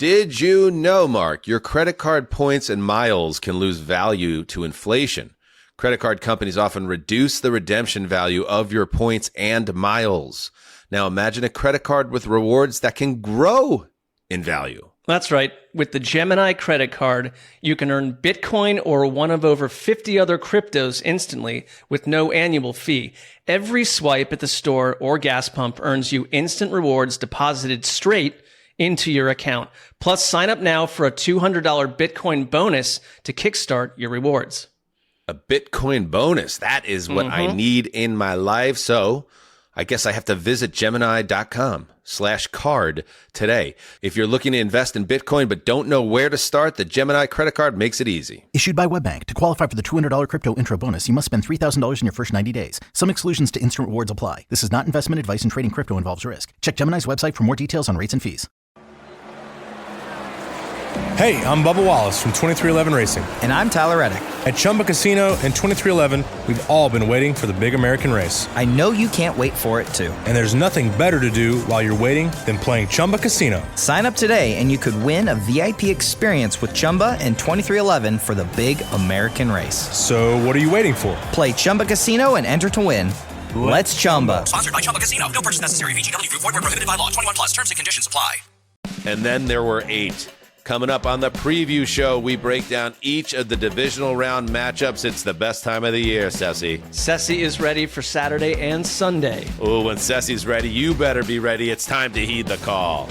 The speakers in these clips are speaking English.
Did you know, Mark, your credit card points and miles can lose value to inflation? Credit card companies often reduce the redemption value of your points and miles. Now imagine a credit card with rewards that can grow in value. That's right. With the Gemini credit card, you can earn Bitcoin or one of over 50 other cryptos instantly with no annual fee. Every swipe at the store or gas pump earns you instant rewards deposited straight into your account. Plus, sign up now for a $200 Bitcoin bonus to kickstart your rewards. A Bitcoin bonus. That is what I need in my life. So I guess I have to visit Gemini.com/card today. If you're looking to invest in Bitcoin but don't know where to start, the Gemini credit card makes it easy. Issued by WebBank. To qualify for the $200 crypto intro bonus, you must spend $3,000 in your first 90 days. Some exclusions to instant rewards apply. This is not investment advice, and trading crypto involves risk. Check Gemini's website for more details on rates and fees. Hey, I'm Bubba Wallace from 2311 Racing. And I'm Tyler Reddick. At Chumba Casino and 2311, we've all been waiting for the big American race. I know you can't wait for it, too. And there's nothing better to do while you're waiting than playing Chumba Casino. Sign up today and you could win a VIP experience with Chumba and 2311 for the big American race. So what are you waiting for? Play Chumba Casino and enter to win. Let's Chumba. Sponsored by Chumba Casino. No purchase necessary. VGW Group. Void where prohibited by law. 21 plus. Terms and conditions apply. And then there were 8. Coming up on the preview show, we break down each of the divisional round matchups. It's the best time of the year, Ceci. Ceci is ready for Saturday and Sunday. Oh, when Ceci's ready, you better be ready. It's time to heed the call.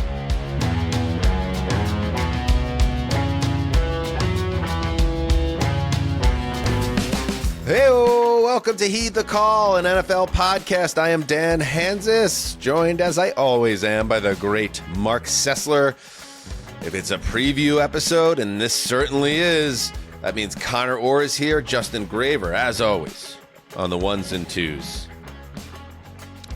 Hey-o, welcome to Heed the Call, an NFL podcast. I am Dan Hansis, joined as I always am by the great Mark Sessler. If it's a preview episode, and this certainly is, that means Connor Orr is here, Justin Graver, as always, on the ones and twos.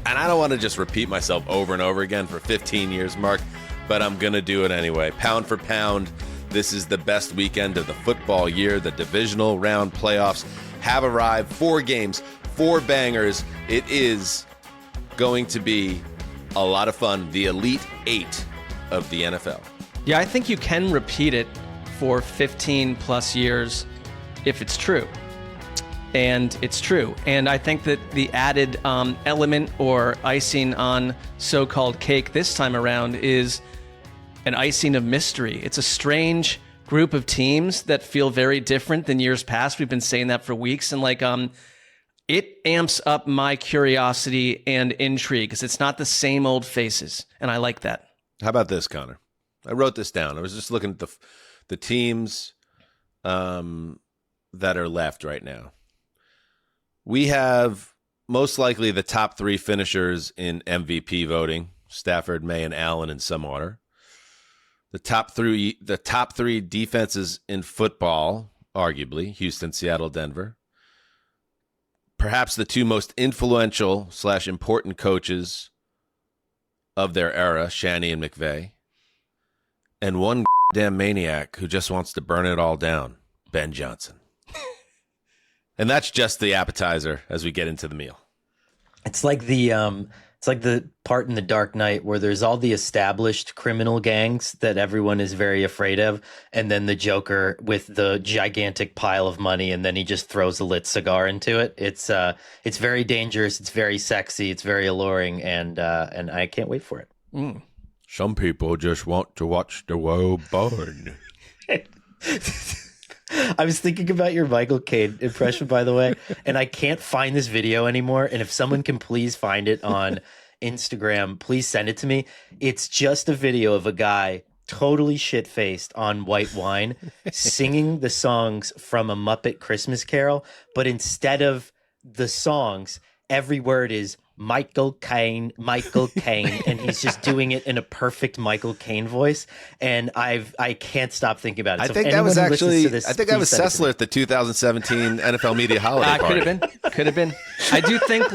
And I don't want to just repeat myself over and over again for 15 years, Mark, but I'm going to do it anyway. Pound for pound, this is the best weekend of the football year. The divisional round playoffs have arrived. 4 games, 4 bangers. It is going to be a lot of fun. The Elite 8 of the NFL. Yeah, I think you can repeat it for 15 plus years if it's true. And it's true. And I think that the added element or icing on so-called cake this time around is an icing of mystery. It's a strange group of teams that feel very different than years past. We've been saying that for weeks. And it amps up my curiosity and intrigue because it's not the same old faces. And I like that. How about this, Connor? I wrote this down. I was just looking at the teams that are left right now. We have most likely the top 3 finishers in MVP voting: Stafford, May, and Allen in some order. The top 3 defenses in football, arguably Houston, Seattle, Denver. Perhaps the 2 most influential / important coaches of their era, Shanny and McVay. And one damn maniac who just wants to burn it all down, Ben Johnson. And that's just the appetizer as we get into the meal. It's like the part in The Dark Knight where there's all the established criminal gangs that everyone is very afraid of, and then the Joker with the gigantic pile of money, and then he just throws a lit cigar into it. It's very dangerous, it's very sexy, it's very alluring, and I can't wait for it. Mm. Some people just want to watch the world burn. I was thinking about your Michael Caine impression, by the way, and I can't find this video anymore. And if someone can please find it on Instagram, please send it to me. It's just a video of a guy totally shit-faced on white wine singing the songs from A Muppet Christmas Carol, but instead of the songs, every word is Michael Caine, and he's just doing it in a perfect Michael Caine voice, and I can't stop thinking about it. I So think if that was anyone listens actually, to this, I think that please was send it to me. Sessler at the 2017 NFL Media Holiday Party. Could have been. I do think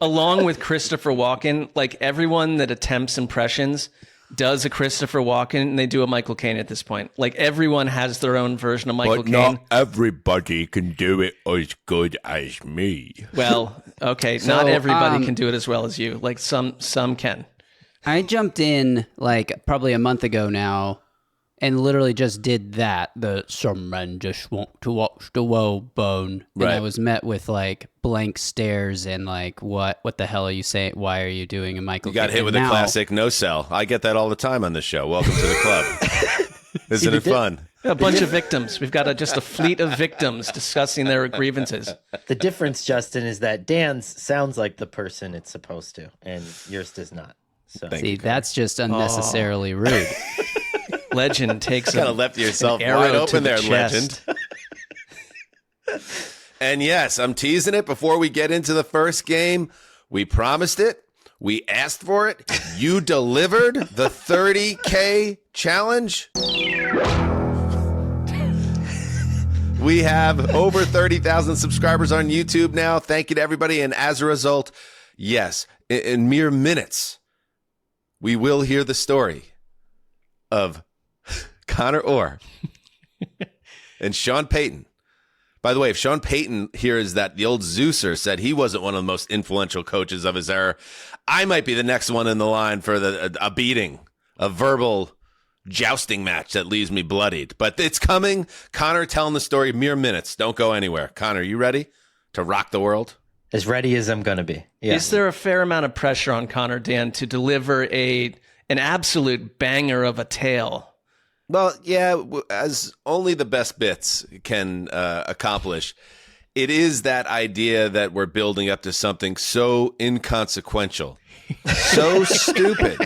along with Christopher Walken, everyone that attempts impressions does a Christopher Walken and they do a Michael Caine at this point. Everyone has their own version of Michael But Caine. not everybody can do it as good as me. Well, okay, So, not everybody can do it as well as you. Some can. I jumped in probably a month ago now and literally just did that. Some men just want to watch the world burn. And I was met with like blank stares and like, what the hell are you saying? Why are you doing a Michael? You got hit with a classic no sell. I get that all the time on this show. Welcome to the club. Isn't it fun? A bunch of victims. We've got just a fleet of victims discussing their grievances. The difference, Justin, is that Dan's sounds like the person it's supposed to, and yours does not. So see, that's just unnecessarily rude. Legend takes kind of left yourself wide open there, Legend. And yes, I'm teasing it before we get into the first game. We promised it. We asked for it. You delivered the 30K challenge. We have over 30,000 subscribers on YouTube now. Thank you to everybody. And as a result, yes, in mere minutes, we will hear the story of Connor Orr and Sean Payton. By the way, if Sean Payton hears that the old Zeuser said he wasn't one of the most influential coaches of his era, I might be the next one in the line for a beating, a verbal jousting match that leaves me bloodied. But it's coming. Connor telling the story, mere minutes. Don't go anywhere. Connor, you ready to rock the world? As ready as I'm going to be. Yeah. Is there a fair amount of pressure on Connor, Dan, to deliver an absolute banger of a tale? Well, yeah, as only the best bits can accomplish. It is that idea that we're building up to something so inconsequential, so stupid,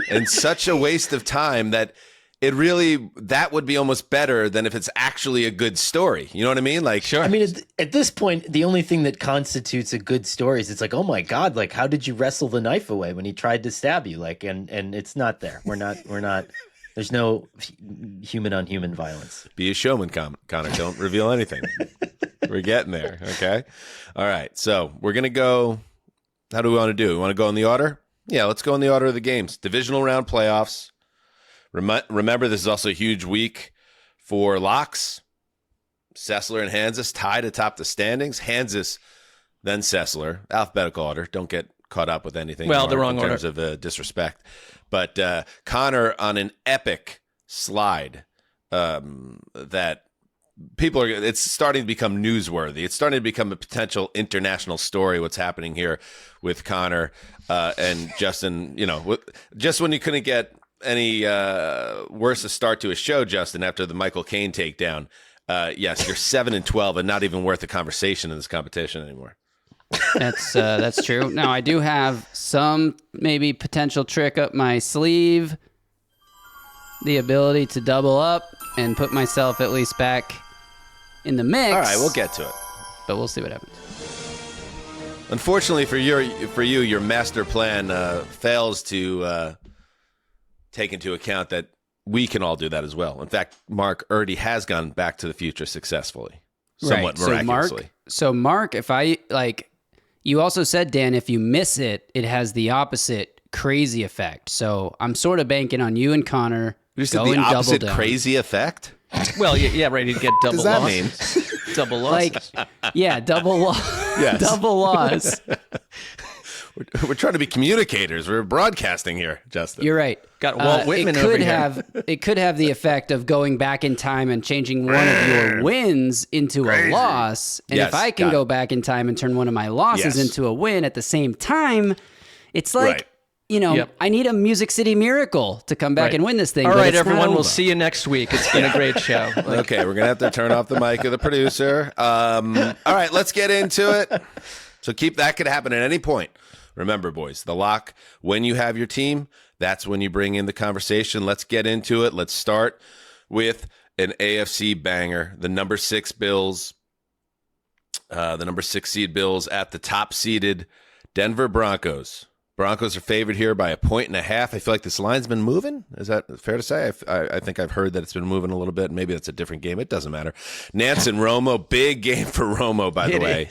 and such a waste of time that that would be almost better than if it's actually a good story. You know what I mean? Like, sure. I mean, at this point, the only thing that constitutes a good story is it's like, oh my God, like, how did you wrestle the knife away when he tried to stab you? Like, and it's not there. We're not, there's no human on human violence. Be a showman, Connor. Don't reveal anything. We're getting there. Okay. All right. So we're going to go. How do we want to do? We want to go in the order? Yeah, let's go in the order of the games. Divisional round playoffs. Remember, this is also a huge week for locks. Sessler and Hansis tied atop the standings. Hansis, then Sessler. Alphabetical order. Don't get caught up with anything. Well, the wrong order. In terms of disrespect. But Connor on an epic slide that people are, it's starting to become newsworthy. It's starting to become a potential international story, what's happening here with Connor and Justin. You know, just when you couldn't get any worse a start to a show, Justin, after the Michael Caine takedown. Yes, you're 7-12 and not even worth a conversation in this competition anymore. That's true. Now I do have some maybe potential trick up my sleeve, the ability to double up and put myself at least back in the mix. All right, we'll get to it, but we'll see what happens. Unfortunately for you, your master plan fails to take into account that we can all do that as well. In fact, Mark already has gone back to the future successfully, somewhat miraculously. So Mark, if I like, you also said, Dan, if you miss it, it has the opposite crazy effect. So I'm sort of banking on you and Connor. You said the opposite crazy effect? Well, yeah, ready to get double loss. What does that mean? Double loss. Like, yeah, double loss. Yes. Double loss. We're trying to be communicators. We're broadcasting here, Justin. You're right. Got Walt Whitman over here. It could have the effect of going back in time and changing one of your wins into a loss. And if I can go back in time and turn one of my losses into a win at the same time, it's like, I need a Music City Miracle to come back and win this thing. All right, everyone. We'll see you next week. It's been a great show. Okay, we're going to have to turn off the mic of the producer. All right, let's get into it. So that could happen at any point. Remember, boys, the lock, when you have your team, that's when you bring in the conversation. Let's get into it. Let's start with an AFC banger. The number 6 Bills, the number 6 seed Bills at the top seeded Denver Broncos. Broncos are favored here by 1.5. I feel like this line's been moving. Is that fair to say? I think I've heard that it's been moving a little bit. Maybe that's a different game. It doesn't matter. Nance and Romo, big game for Romo, by the way,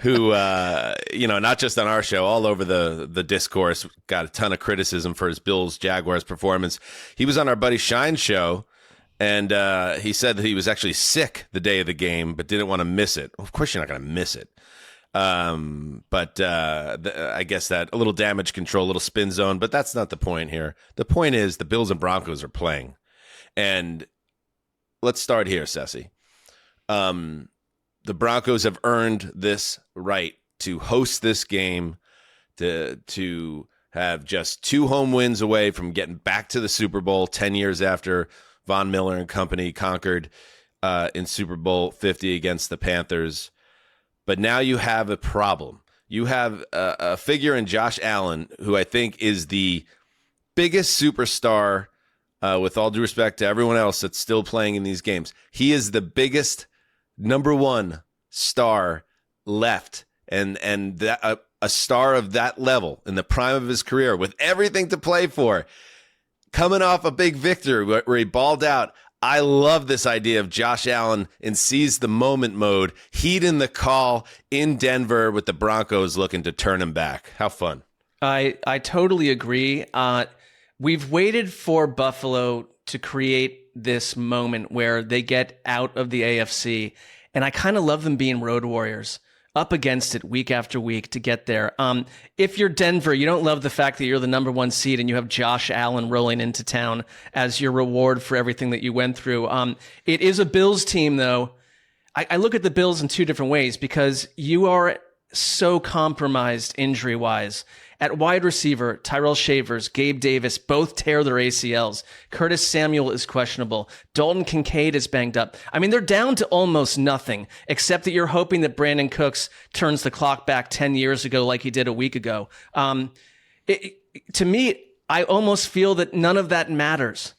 who, not just on our show, all over the discourse, got a ton of criticism for his Bills-Jaguars performance. He was on our buddy Shine's show, and he said that he was actually sick the day of the game, but didn't want to miss it. Of course you're not going to miss it. But I guess that a little damage control, a little spin zone, but that's not the point here. The point is the Bills and Broncos are playing, And let's start here, Ceci. The Broncos have earned this right to host this game, to have just 2 home wins away from getting back to the Super Bowl 10 years after Von Miller and company conquered in Super Bowl 50 against the Panthers. But now you have a problem. You have a figure in Josh Allen, who I think is the biggest superstar, with all due respect to everyone else that's still playing in these games. He is the biggest number 1 star left, and that a star of that level in the prime of his career with everything to play for, coming off a big victory where he balled out. I love this idea of Josh Allen in seize the moment mode, heeding the call in Denver with the Broncos looking to turn him back. How fun. I totally agree. We've waited for Buffalo to create this moment where they get out of the AFC, and I kind of love them being road warriors, up against it week after week to get there. If you're Denver, you don't love the fact that you're the number 1 seed and you have Josh Allen rolling into town as your reward for everything that you went through. It is a Bills team, though. I look at the Bills in 2 different ways, because you are so compromised injury-wise. At wide receiver, Tyrell Shavers, Gabe Davis both tear their ACLs. Curtis Samuel is questionable. Dalton Kincaid is banged up. I mean, they're down to almost nothing, except that you're hoping that Brandon Cooks turns the clock back 10 years ago like he did a week ago. To me, I almost feel that none of that matters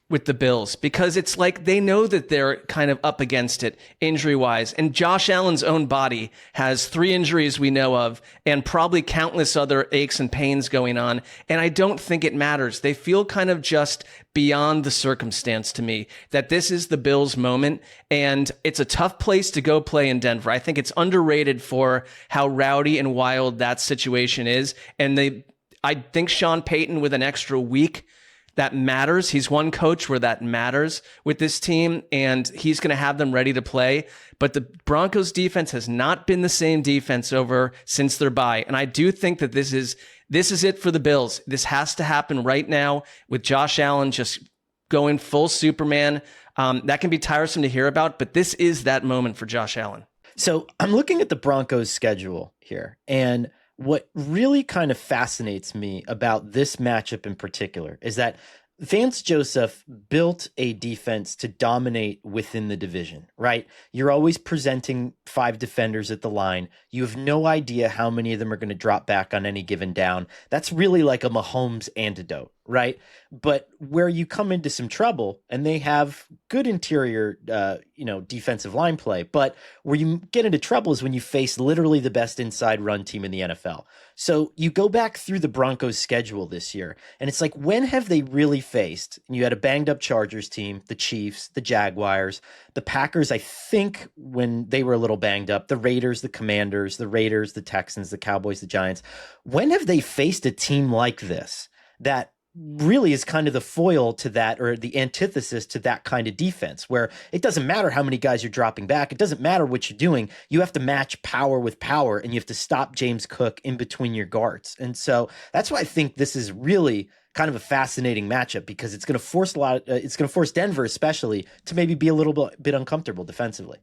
with the Bills, because it's like they know that they're kind of up against it injury-wise. And Josh Allen's own body has 3 injuries we know of and probably countless other aches and pains going on. And I don't think it matters. They feel kind of just beyond the circumstance to me, that this is the Bills' moment. And it's a tough place to go play in Denver. I think it's underrated for how rowdy and wild that situation is. And I think Sean Payton, with an extra week, that matters. He's one coach where that matters with this team, and he's going to have them ready to play. But the Broncos defense has not been the same defense since their bye. And I do think that this is it for the Bills. This has to happen right now with Josh Allen just going full Superman. That can be tiresome to hear about, but this is that moment for Josh Allen. So I'm looking at the Broncos schedule here, and what really kind of fascinates me about this matchup in particular is that Vance Joseph built a defense to dominate within the division, right? You're always presenting 5 defenders at the line. You have no idea how many of them are going to drop back on any given down. That's really like a Mahomes antidote, right? But where you come into some trouble, and they have good interior, defensive line play, but where you get into trouble is when you face literally the best inside run team in the NFL. So you go back through the Broncos schedule this year, and it's like, when have they really faced? And you had a banged up Chargers team, the Chiefs, the Jaguars, the Packers, I think when they were a little banged up, the Raiders, the Commanders, the Raiders, the Texans, the Cowboys, the Giants. When have they faced a team like this that really is kind of the foil to that, or the antithesis to that kind of defense, where it doesn't matter how many guys you're dropping back. It doesn't matter what you're doing. You have to match power with power, and you have to stop James Cook in between your guards. And so that's why I think this is really kind of a fascinating matchup, because it's going to force it's going to force Denver especially to maybe be a little bit uncomfortable defensively.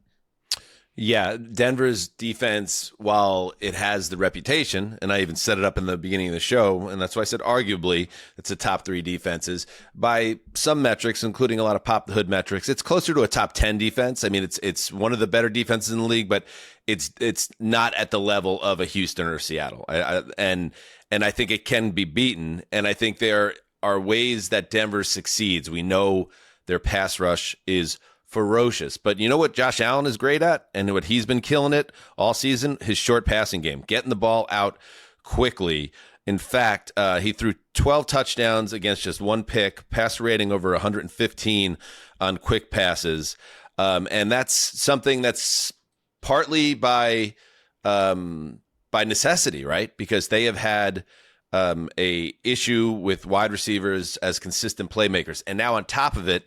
Yeah, Denver's defense, while it has the reputation, and I even set it up in the beginning of the show, and that's why I said arguably it's a top 3 defenses by some metrics, including a lot of pop the hood metrics. It's closer to a top 10 defense. I mean, it's one of the better defenses in the league, but it's not at the level of a Houston or Seattle. And I think it can be beaten. And I think there are ways that Denver succeeds. We know their pass rush is ferocious. But you know what Josh Allen is great at, and what he's been killing it all season? His short passing game, getting the ball out quickly. In fact, he threw 12 touchdowns against just 1 pick, passer rating over 115 on quick passes. And that's something that's partly by necessity, right? Because they have had a issue with wide receivers as consistent playmakers. And now on top of it,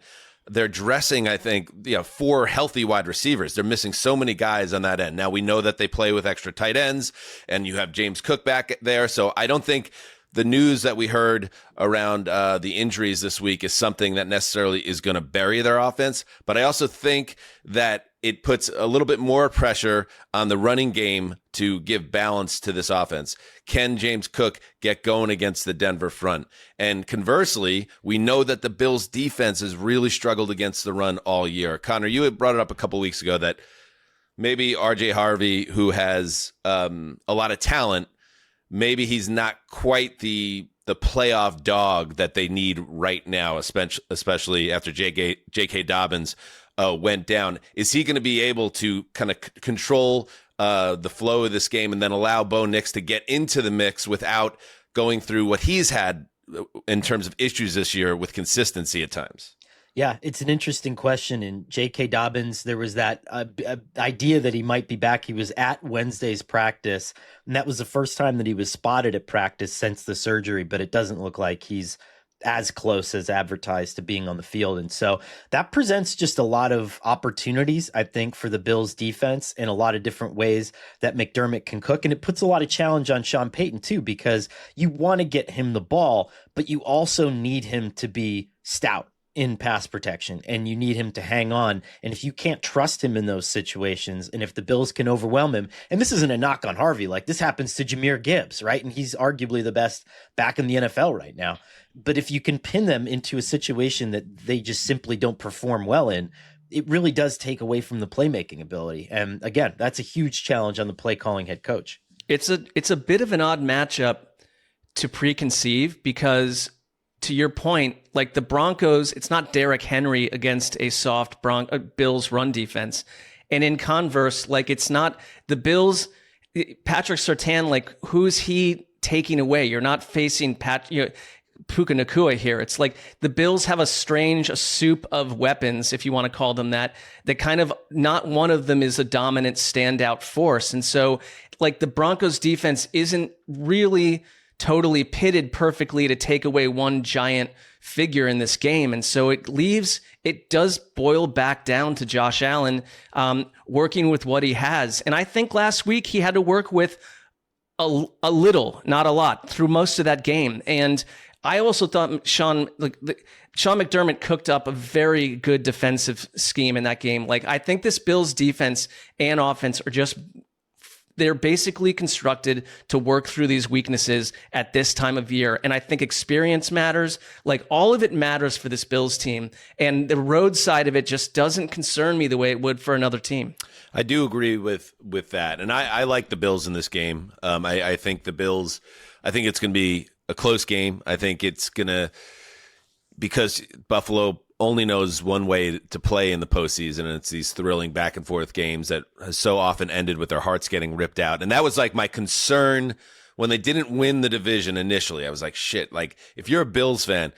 they're dressing, I think, 4 healthy wide receivers. They're missing so many guys on that end. Now we know that they play with extra tight ends, and you have James Cook back there. So I don't think the news that we heard around the injuries this week is something that necessarily is going to bury their offense. But I also think that it puts a little bit more pressure on the running game to give balance to this offense. Can James Cook get going against the Denver front? And conversely, we know that the Bills defense has really struggled against the run all year. Connor, you had brought it up a couple weeks ago that maybe RJ Harvey, who has a lot of talent, maybe he's not quite the playoff dog that they need right now, especially after J.K. Dobbins went down. Is he going to be able to kind of control the flow of this game and then allow Bo Nix to get into the mix without going through what he's had in terms of issues this year with consistency at times? Yeah, it's an interesting question. And J.K. Dobbins, there was that idea that he might be back. He was at Wednesday's practice, and that was the first time that he was spotted at practice since the surgery, but it doesn't look like he's as close as advertised to being on the field. And so that presents just a lot of opportunities, I think, for the Bills defense in a lot of different ways that McDermott can cook. And it puts a lot of challenge on Sean Payton too, because you want to get him the ball, but you also need him to be stout in pass protection, and you need him to hang on. And if you can't trust him in those situations, and if the Bills can overwhelm him, and this isn't a knock on Harvey, like this happens to Jahmyr Gibbs, right? And he's arguably the best back in the NFL right now. But if you can pin them into a situation that they just simply don't perform well in, it really does take away from the playmaking ability. And again, that's a huge challenge on the play calling head coach. It's a bit of an odd matchup to preconceive because, to your point, like the Broncos, it's not Derrick Henry against a soft Bills run defense. And in converse, like it's not the Bills, Patrick Surtain, like who's he taking away? You're not facing Puka Nacua here. It's like the Bills have a soup of weapons, if you want to call them that kind of, not one of them is a dominant standout force. And so like the Broncos defense isn't really totally pitted perfectly to take away one giant figure in this game. And so it does boil back down to Josh Allen working with what he has. And I think last week he had to work with a little, not a lot, through most of that game. And I also thought Sean McDermott cooked up a very good defensive scheme in that game. Like, I think this Bills defense and offense they're basically constructed to work through these weaknesses at this time of year. And I think experience matters. Like, all of it matters for this Bills team. And the road side of it just doesn't concern me the way it would for another team. I do agree with that. And I like the Bills in this game. I think the Bills, I think it's going to be a close game. I think it's going to, because Buffalo only knows one way to play in the postseason, and it's these thrilling back and forth games that has so often ended with their hearts getting ripped out. And that was like my concern when they didn't win the division initially. I was like, shit, like if you're a Bills fan,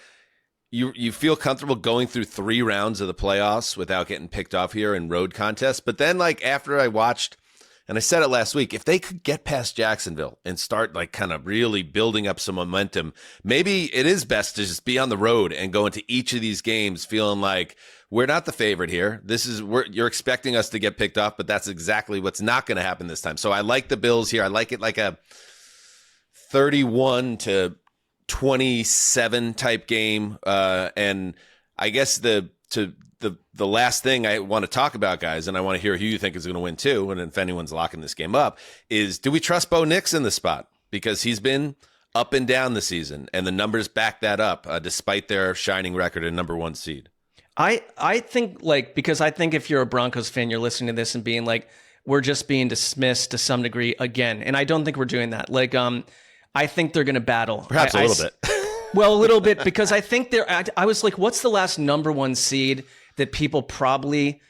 you feel comfortable going through 3 rounds of the playoffs without getting picked off here in road contests. But then, like, after I watched, and I said it last week, if they could get past Jacksonville and start like kind of really building up some momentum, maybe it is best to just be on the road and go into each of these games feeling like we're not the favorite here. You're expecting us to get picked off, but that's exactly what's not going to happen this time. So I like the Bills here. I like it like a 31-27 type game. And I guess the last thing I want to talk about, guys, and I want to hear who you think is going to win too, and if anyone's locking this game up, is do we trust Bo Nix in the spot? Because he's been up and down the season, and the numbers back that up, despite their shining record and number 1 seed. I think, like, because I think if you're a Broncos fan, you're listening to this and being like, we're just being dismissed to some degree again, and I don't think we're doing that. Like, I think they're going to battle. Perhaps a little bit. Well, a little bit, because I think I was like, what's the last number 1 seed that people probably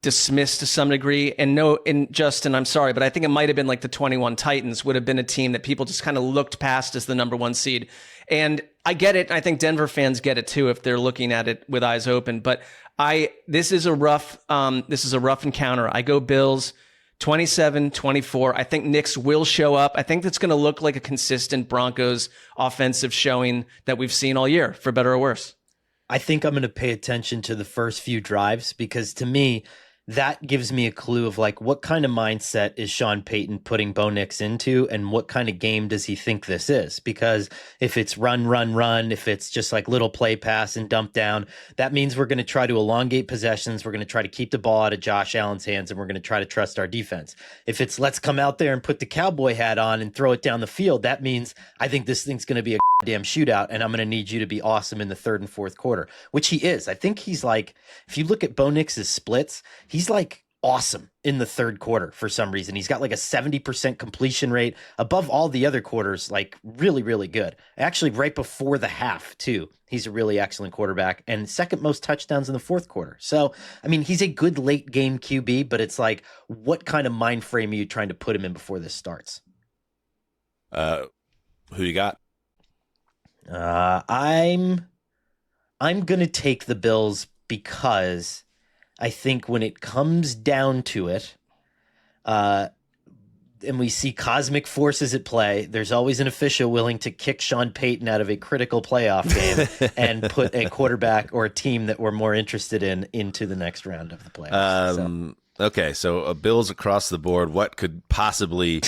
dismissed to some degree? And Justin, I'm sorry, but I think it might have been like the 21 Titans would have been a team that people just kind of looked past as the number 1 seed. And I get it. I think Denver fans get it too if they're looking at it with eyes open. But this is a rough encounter. I go Bills 27-24. I think Nix will show up. I think that's going to look like a consistent Broncos offensive showing that we've seen all year, for better or worse. I think I'm going to pay attention to the first few drives, because to me, that gives me a clue of like what kind of mindset is Sean Payton putting Bo Nix into, and what kind of game does he think this is? Because if it's run, if it's just like little play pass and dump down, that means we're going to try to elongate possessions. We're going to try to keep the ball out of Josh Allen's hands, and we're going to try to trust our defense. If it's let's come out there and put the cowboy hat on and throw it down the field, that means I think this thing's going to be a damn shootout, and I'm going to need you to be awesome in the third and fourth quarter, which he is. I think he's like, if you look at Bo Nix's splits, he's like awesome in the third quarter for some reason. He's got like a 70% completion rate above all the other quarters, like really, really good. Actually, right before the half, too. He's a really excellent quarterback and second most touchdowns in the fourth quarter. So, I mean, he's a good late game QB, but it's like, what kind of mind frame are you trying to put him in before this starts? Who you got? I'm going to take the Bills because I think when it comes down to it, and we see cosmic forces at play, there's always an official willing to kick Sean Payton out of a critical playoff game and put a quarterback or a team that we're more interested in into the next round of the playoffs. Okay, so Bills across the board. What could possibly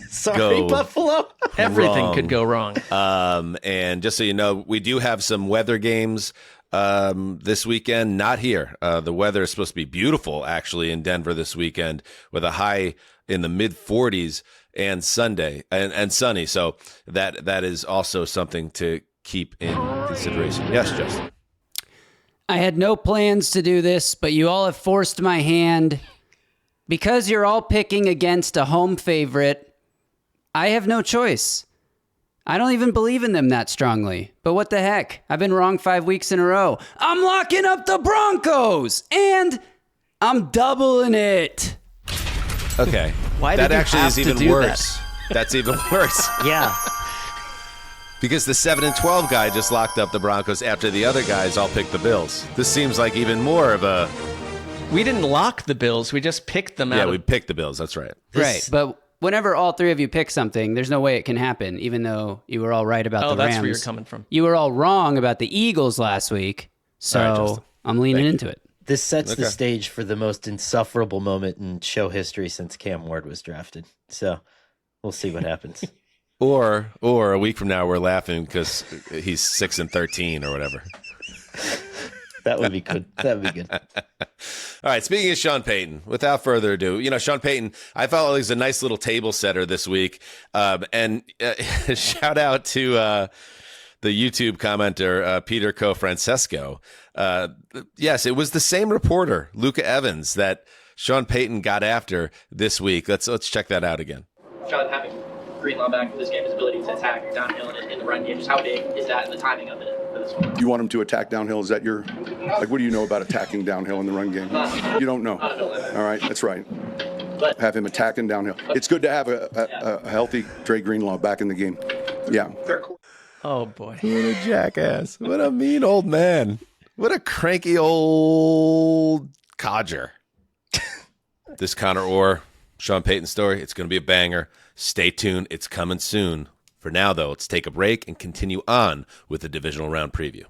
Sorry, Buffalo. Everything could go wrong. And just so you know, we do have some weather games this weekend. Not here. The weather is supposed to be beautiful, actually, in Denver this weekend, with a high in the mid 40s and Sunday and sunny. So that is also something to keep in consideration. Yes, Justin. I had no plans to do this, but you all have forced my hand. Because you're all picking against a home favorite, I have no choice. I don't even believe in them that strongly. But what the heck? I've been wrong 5 weeks in a row. I'm locking up the Broncos, and I'm doubling it. Okay. Why that did you actually have is to even do worse. That's even worse. Yeah. Because the 7-12 guy just locked up the Broncos after the other guys all picked the Bills. This seems like even more of a... We didn't lock the Bills. We just picked them out. Yeah, we picked the Bills. That's right. Right, but whenever all three of you pick something, there's no way it can happen, even though you were all right about the Rams. Oh, that's where you're coming from. You were all wrong about the Eagles last week, so right, I'm leaning into it. This sets the stage for the most insufferable moment in show history since Cam Ward was drafted. So we'll see what happens. Or a week from now, we're laughing because he's 6-13 or whatever. That would be good. That would be good. All right, speaking of Sean Payton, without further ado, Sean Payton, I felt like he was a nice little table setter this week. And shout out to the YouTube commenter, Peter Cofrancesco. Yes, it was the same reporter, Luca Evans, that Sean Payton got after this week. Let's check that out again. Sean, having Greenlaw back for this game, his ability to attack downhill in the run game, just how big is that and the timing of it for this one? You want him to attack downhill? Is that your, like, what do you know about attacking downhill in the run game? You don't know. All right, that's right. But have him attacking downhill. It's good to have a healthy Dre Greenlaw back in the game. Yeah. Oh, boy. What a jackass. What a mean old man. What a cranky old codger. This Connor Orr, Sean Payton story, it's going to be a banger. Stay tuned. It's coming soon. For now, though, let's take a break and continue on with the divisional round preview.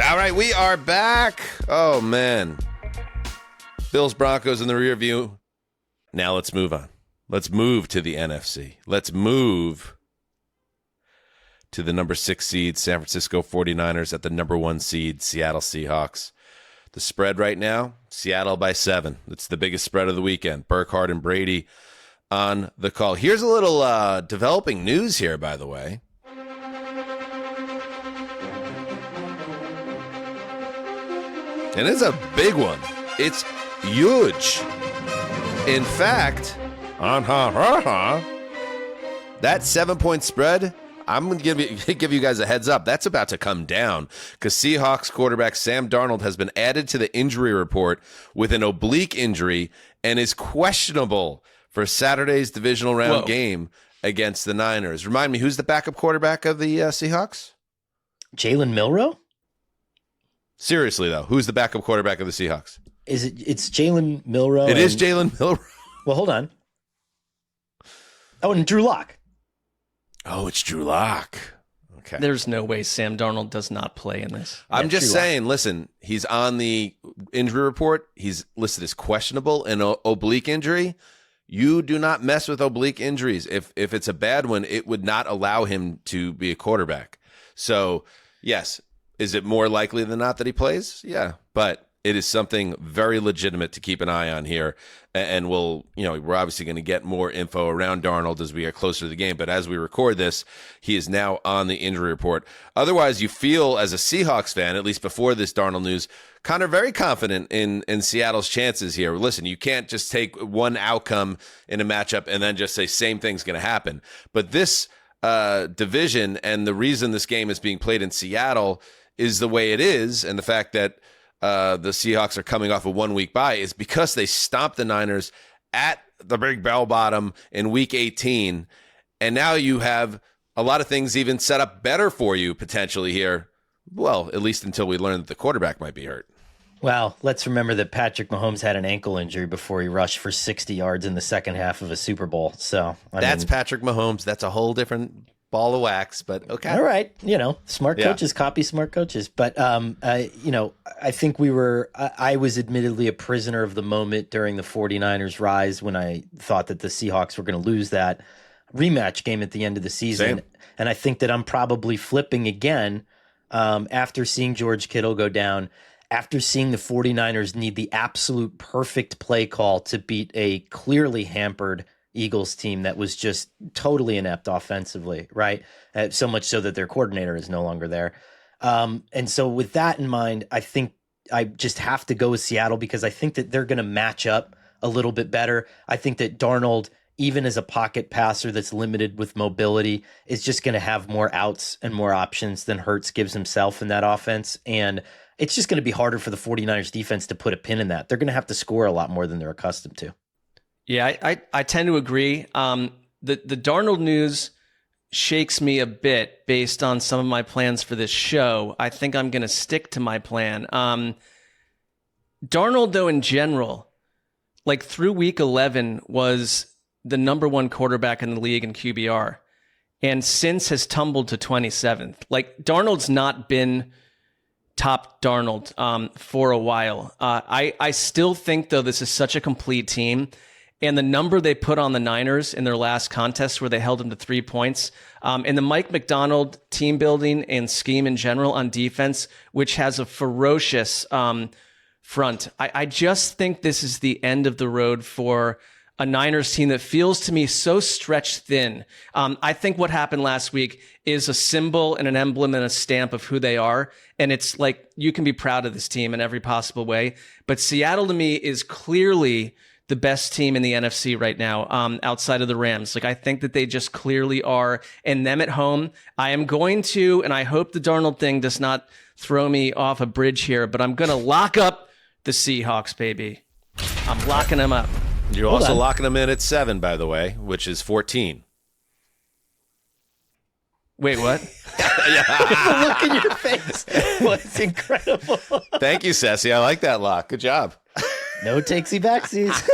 All right, we are back. Oh, man. Bills, Broncos in the rear view. Now let's move on. Let's move to the NFC. Let's move to the number 6 seed, San Francisco 49ers, at the number 1 seed, Seattle Seahawks. The spread right now, Seattle by 7. It's the biggest spread of the weekend. Burkhardt and Brady on the call. Here's a little developing news here, by the way. And it's a big one. It's huge. In fact, that 7-point spread, I'm going to give you guys a heads up. That's about to come down because Seahawks quarterback Sam Darnold has been added to the injury report with an oblique injury and is questionable for Saturday's divisional round game against the Niners. Remind me, who's the backup quarterback of the Seahawks? Jalen Milroe? Seriously, though, who's the backup quarterback of the Seahawks? It's Jalen Milroe. It is Jalen Milroe. Well, hold on. Oh, and Drew Lock. Oh, it's Drew Lock. Okay. There's no way Sam Darnold does not play in this. I'm just saying, listen, he's on the injury report. He's listed as questionable and oblique injury. You do not mess with oblique injuries. If it's a bad one, it would not allow him to be a quarterback. So, yes, is it more likely than not that he plays? Yeah, but it is something very legitimate to keep an eye on here. And we're obviously going to get more info around Darnold as we get closer to the game. But as we record this, he is now on the injury report. Otherwise, you feel as a Seahawks fan, at least before this Darnold news, kind of very confident in Seattle's chances here. Listen, you can't just take one outcome in a matchup and then just say same thing's going to happen. But this division and the reason this game is being played in Seattle is the way it is, and the fact that the Seahawks are coming off a 1 week bye is because they stomped the Niners at the Big Bell Bottom in week 18. And now you have a lot of things even set up better for you potentially here. Well, at least until we learn that the quarterback might be hurt. Well, let's remember that Patrick Mahomes had an ankle injury before he rushed for 60 yards in the second half of a Super Bowl. So that's Patrick Mahomes. That's a whole different ball of wax, but okay. All right. Smart coaches copy smart coaches. But, I think I was admittedly a prisoner of the moment during the 49ers rise when I thought that the Seahawks were going to lose that rematch game at the end of the season. Same. And I think that I'm probably flipping again after seeing George Kittle go down, after seeing the 49ers need the absolute perfect play call to beat a clearly hampered Eagles team that was just totally inept offensively, right? So much so that their coordinator is no longer there. And so with that in mind, I think I just have to go with Seattle because I think that they're going to match up a little bit better. I think that Darnold, even as a pocket passer that's limited with mobility, is just going to have more outs and more options than Hurts gives himself in that offense. And it's just going to be harder for the 49ers defense to put a pin in that. They're going to have to score a lot more than they're accustomed to. Yeah, I tend to agree. The Darnold news shakes me a bit based on some of my plans for this show. I think I'm going to stick to my plan. Darnold, though, in general, like through week 11, was the number one quarterback in the league in QBR, and since has tumbled to 27th. Like, Darnold's not been top Darnold for a while. I still think, though, this is such a complete team. And the number they put on the Niners in their last contest where they held them to 3 points, and the Mike McDonald team building and scheme in general on defense, which has a ferocious front. I just think this is the end of the road for a Niners team that feels to me so stretched thin. I think what happened last week is a symbol and an emblem and a stamp of who they are. And it's like, you can be proud of this team in every possible way. But Seattle to me is clearly the best team in the NFC right now, outside of the Rams. Like, I think that they just clearly are. And them at home, I am going to, and I hope the Darnold thing does not throw me off a bridge here, but I'm going to lock up the Seahawks, baby. I'm locking them up. You're also locking them in at 7, by the way, which is 14. Wait, what? The look in your face was incredible. Thank you, Sassy. I like that lock. Good job. No takesy backsies.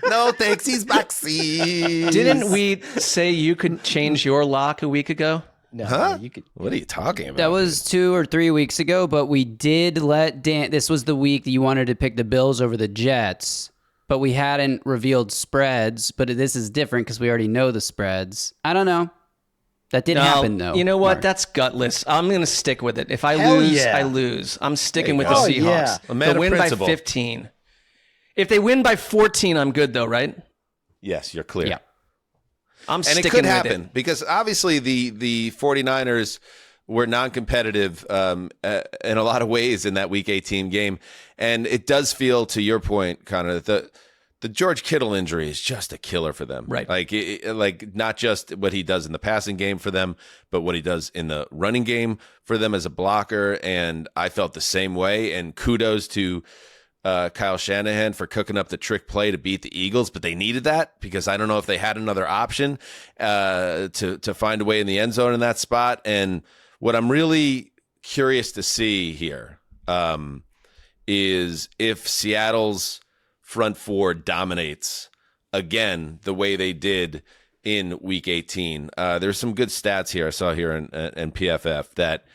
No takesies backsies. Didn't we say you could change your lock a week ago? No, huh? You could. What are you talking about? That was 2 or 3 weeks ago, but we did let Dan. This was the week that you wanted to pick the Bills over the Jets, but we hadn't revealed spreads. But this is different because we already know the spreads. I don't know. That didn't happen, though. You know what? Mark. That's gutless. I'm going to stick with it. If I Hell lose, yeah. I lose. I'm sticking with go. the Oh, Seahawks. yeah. A man They'll of win principle. by 15. If they win by 14, I'm good, though, right? Yes, you're clear. Yeah. I'm And sticking it could with happen it. because obviously the 49ers were non-competitive in a lot of ways in that Week 18 game. And it does feel, to your point, Connor, that the George Kittle injury is just a killer for them. Right. Like not just what he does in the passing game for them, but what he does in the running game for them as a blocker. And I felt the same way. And kudos to Kyle Shanahan for cooking up the trick play to beat the Eagles, but they needed that because I don't know if they had another option to find a way in the end zone in that spot. And what I'm really curious to see here is if Seattle's front four dominates again the way they did in Week 18. There's some good stats here I saw here in PFF that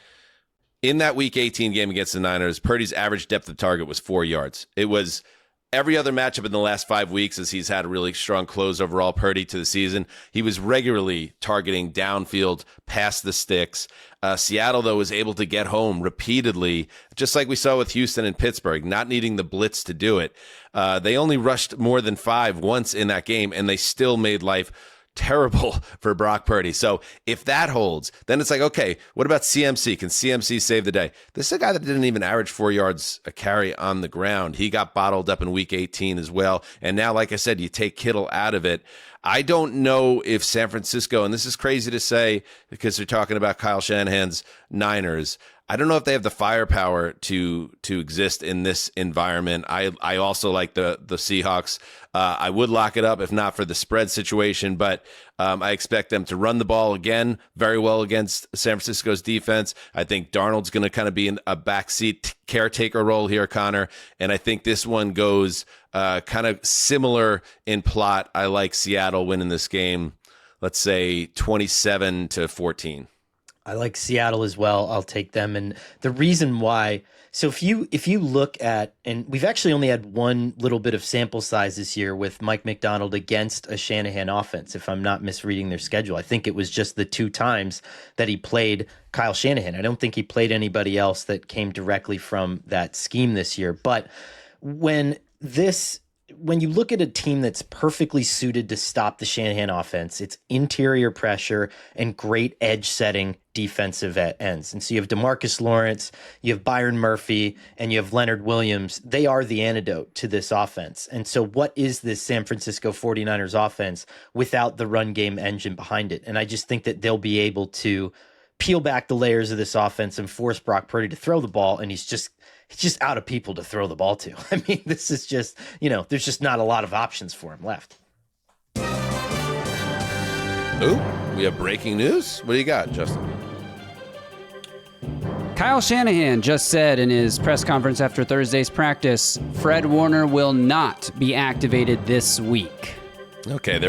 in that Week 18 game against the Niners, Purdy's average depth of target was 4 yards. It was every other matchup in the last 5 weeks, as he's had a really strong close overall, Purdy, to the season. He was regularly targeting downfield past the sticks. Seattle, though, was able to get home repeatedly, just like we saw with Houston and Pittsburgh, not needing the blitz to do it. They only rushed more than 5 once in that game, and they still made life terrible for Brock Purdy. So if that holds, then it's like, okay, what about CMC? Can CMC save the day? This is a guy that didn't even average 4 yards a carry on the ground. He got bottled up in Week 18 as well. And now, like I said, you take Kittle out of it. I don't know if San Francisco, and this is crazy to say because they're talking about Kyle Shanahan's Niners, I don't know if they have the firepower to exist in this environment. I also like the Seahawks. I would lock it up if not for the spread situation, but I expect them to run the ball again very well against San Francisco's defense. I think Darnold's going to kind of be in a backseat caretaker role here, Connor, and I think this one goes kind of similar in plot. I like Seattle winning this game, let's say 27-14. I like Seattle as well. I'll take them. And the reason why, so if you look at, and we've actually only had one little bit of sample size this year with Mike McDonald against a Shanahan offense, if I'm not misreading their schedule. I think it was just the 2 times that he played Kyle Shanahan. I don't think he played anybody else that came directly from that scheme this year. But when you look at a team that's perfectly suited to stop the Shanahan offense, it's interior pressure and great edge setting defensive ends. And so you have DeMarcus Lawrence, you have Byron Murphy, and you have Leonard Williams. They are the antidote to this offense. And so what is this San Francisco 49ers offense without the run game engine behind it? And I just think that they'll be able to peel back the layers of this offense and force Brock Purdy to throw the ball, and he's just out of people to throw the ball to. I mean, this is just, there's just not a lot of options for him left. Ooh, we have breaking news. What do you got, Justin? Kyle Shanahan just said in his press conference after Thursday's practice, Fred Warner will not be activated this week. Okay,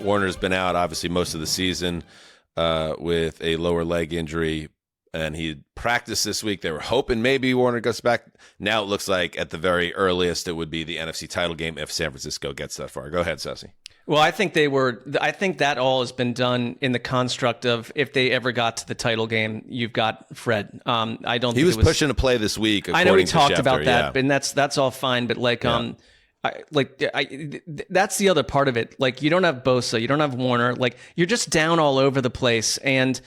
Warner's been out, obviously, most of the season with a lower leg injury, and he practiced this week. They were hoping maybe Warner goes back. Now it looks like at the very earliest it would be the NFC title game if San Francisco gets that far. Go ahead, Sassy. Well, I think that all has been done in the construct of if they ever got to the title game, you've got Fred. I don't. He was pushing a play this week. I know he talked about that, and that's all fine. But that's the other part of it. Like, you don't have Bosa, you don't have Warner. Like, you're just down all over the place, and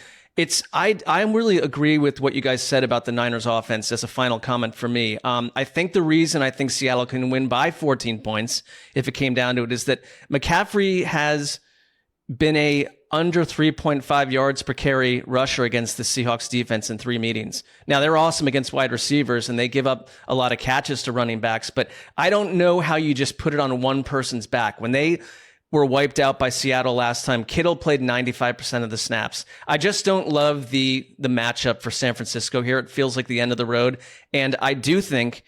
I really agree with what you guys said about the Niners offense as a final comment for me. I think the reason I think Seattle can win by 14 points, if it came down to it, is that McCaffrey has been a under 3.5 yards per carry rusher against the Seahawks defense in 3 meetings. Now, they're awesome against wide receivers, and they give up a lot of catches to running backs, but I don't know how you just put it on one person's back. When they were wiped out by Seattle last time, Kittle played 95% of the snaps. I just don't love the matchup for San Francisco here. It feels like the end of the road. And I do think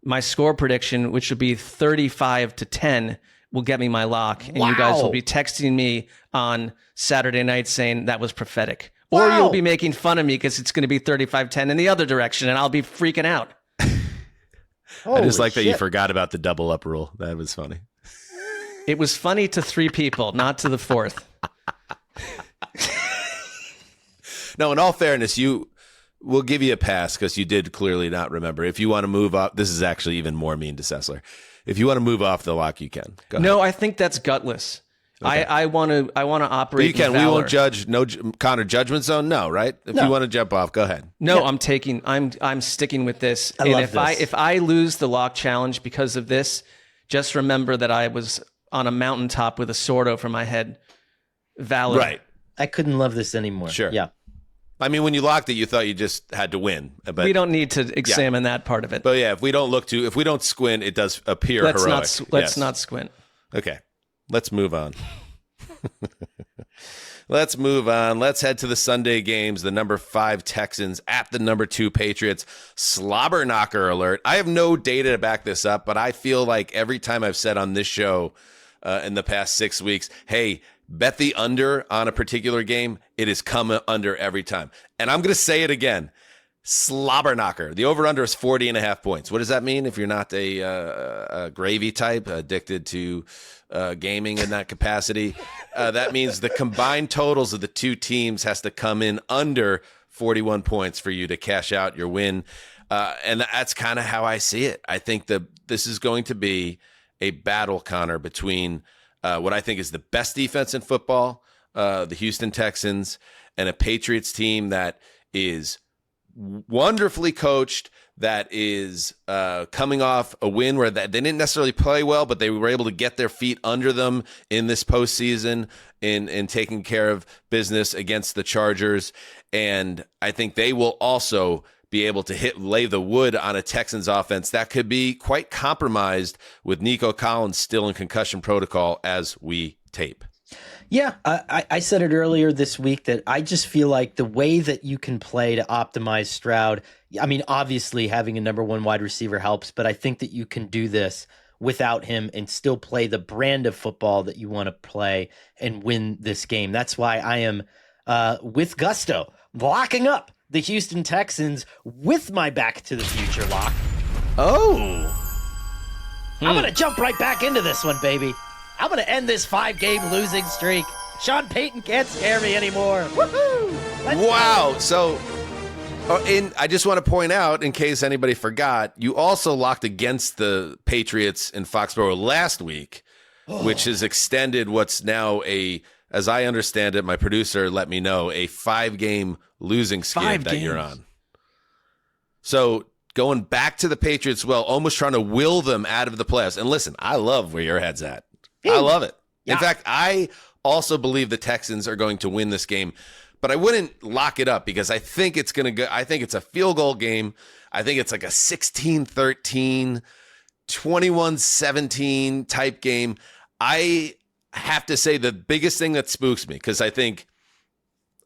my score prediction, which would be 35-10, will get me my lock. And You guys will be texting me on Saturday night saying that was prophetic. Wow. Or you'll be making fun of me because it's going to be 35-10 in the other direction, and I'll be freaking out. I just like that you forgot about the double up rule. That was funny. It was funny to 3 people, not to the 4th. No, in all fairness, we'll give you a pass because you did clearly not remember. If you want to move up, this is actually even more mean to Sessler. If you want to move off the lock, you can. Go ahead. No, I think that's gutless. Okay. I want to operate. But you can. We won't judge. No, Connor, judgment zone. No, right? If you want to jump off, go ahead. No, yeah. I'm sticking with this. If I lose the lock challenge because of this, just remember that I was on a mountaintop with a sword over my head. Valid. Right. I couldn't love this anymore. Sure. Yeah. I mean, when you locked it, you thought you just had to win. But we don't need to examine that part of it. But yeah, if we don't squint, it does appear heroic. Let's not squint. Okay. Let's move on. Let's move on. Let's head to the Sunday games. The number 5 Texans at the number 2 Patriots. Slobber knocker alert. I have no data to back this up, but I feel like every time I've said on this show in the past 6 weeks, hey, bet the under on a particular game, it has come under every time. And I'm going to say it again. Slobber knocker. The over-under is 40.5 points. What does that mean if you're not a gravy type addicted to gaming in that capacity? That means the combined totals of the two teams has to come in under 41 points for you to cash out your win. And that's kind of how I see it. I think this is going to be a battle, Connor, between what I think is the best defense in football, the Houston Texans, and a Patriots team that is wonderfully coached, that is coming off a win where they didn't necessarily play well, but they were able to get their feet under them in this postseason in taking care of business against the Chargers. And I think they will also be able to lay the wood on a Texans offense that could be quite compromised with Nico Collins still in concussion protocol as we tape. Yeah, I said it earlier this week that I just feel like the way that you can play to optimize Stroud, I mean, obviously having a number one wide receiver helps, but I think that you can do this without him and still play the brand of football that you want to play and win this game. That's why I am, with gusto, locking up the Houston Texans with my back to the future lock. I'm going to jump right back into this one, baby. I'm going to end this 5-game losing streak. Sean Payton can't scare me anymore. Woohoo! Wow. So, I just want to point out, in case anybody forgot, you also locked against the Patriots in Foxborough last week, which has extended what's now as I understand it, my producer let me know, a 5-game losing skid that you're on. So going back to the Patriots, almost trying to will them out of the playoffs. And listen, I love where your head's at. I love it. Yeah. In fact, I also believe the Texans are going to win this game, but I wouldn't lock it up because I think it's going to go. I think it's a field goal game. I think it's like a 16-13, 21-17 type game. I have to say the biggest thing that spooks me, because I think,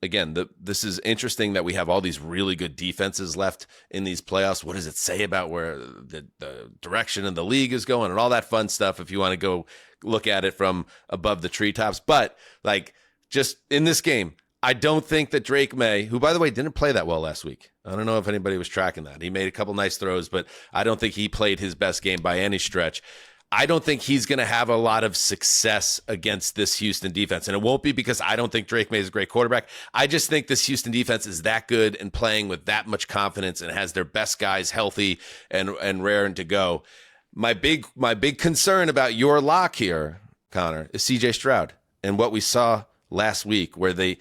again, this is interesting that we have all these really good defenses left in these playoffs. What does it say about where the direction of the league is going and all that fun stuff if you want to go look at it from above the treetops? But, just in this game, I don't think that Drake May, who, by the way, didn't play that well last week. I don't know if anybody was tracking that. He made a couple nice throws, but I don't think he played his best game by any stretch. I don't think he's going to have a lot of success against this Houston defense. And it won't be because I don't think Drake May is a great quarterback. I just think this Houston defense is that good and playing with that much confidence and has their best guys healthy and raring to go. My big concern about your lock here, Connor, is CJ Stroud and what we saw last week, where they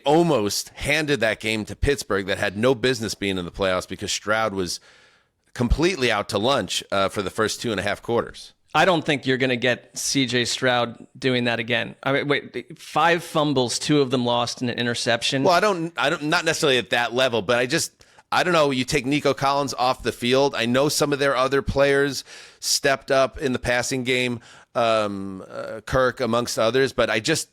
almost handed that game to Pittsburgh that had no business being in the playoffs because Stroud was completely out to lunch for the first 2.5 quarters. I don't think you're going to get CJ Stroud doing that again. I mean, wait, 5 fumbles, 2 of them lost in an interception. Well, I don't not necessarily at that level, but I don't know. You take Nico Collins off the field. I know some of their other players stepped up in the passing game, Kirk amongst others, but I just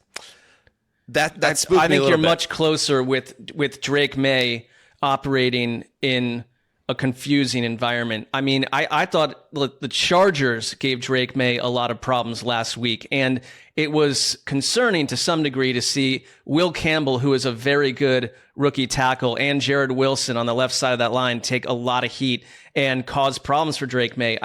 that spooked me a little bit. I think you're much closer with Drake May operating in a confusing environment. I mean, I thought the Chargers gave Drake May a lot of problems last week, and it was concerning to some degree to see Will Campbell, who is a very good rookie tackle, and Jared Wilson on the left side of that line take a lot of heat and cause problems for Drake May.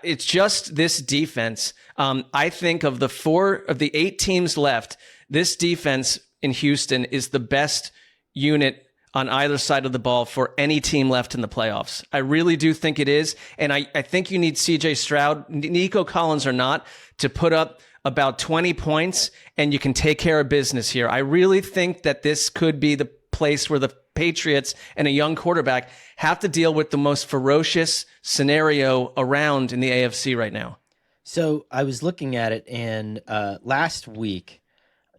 It's just this defense. I think of the 8 teams left, this defense in Houston is the best unit on either side of the ball for any team left in the playoffs. I really do think it is. And I think you need CJ Stroud, Nico Collins or not, to put up about 20 points and you can take care of business here. I really think that this could be the place where the Patriots and a young quarterback have to deal with the most ferocious scenario around in the AFC right now. So I was looking at it, and last week,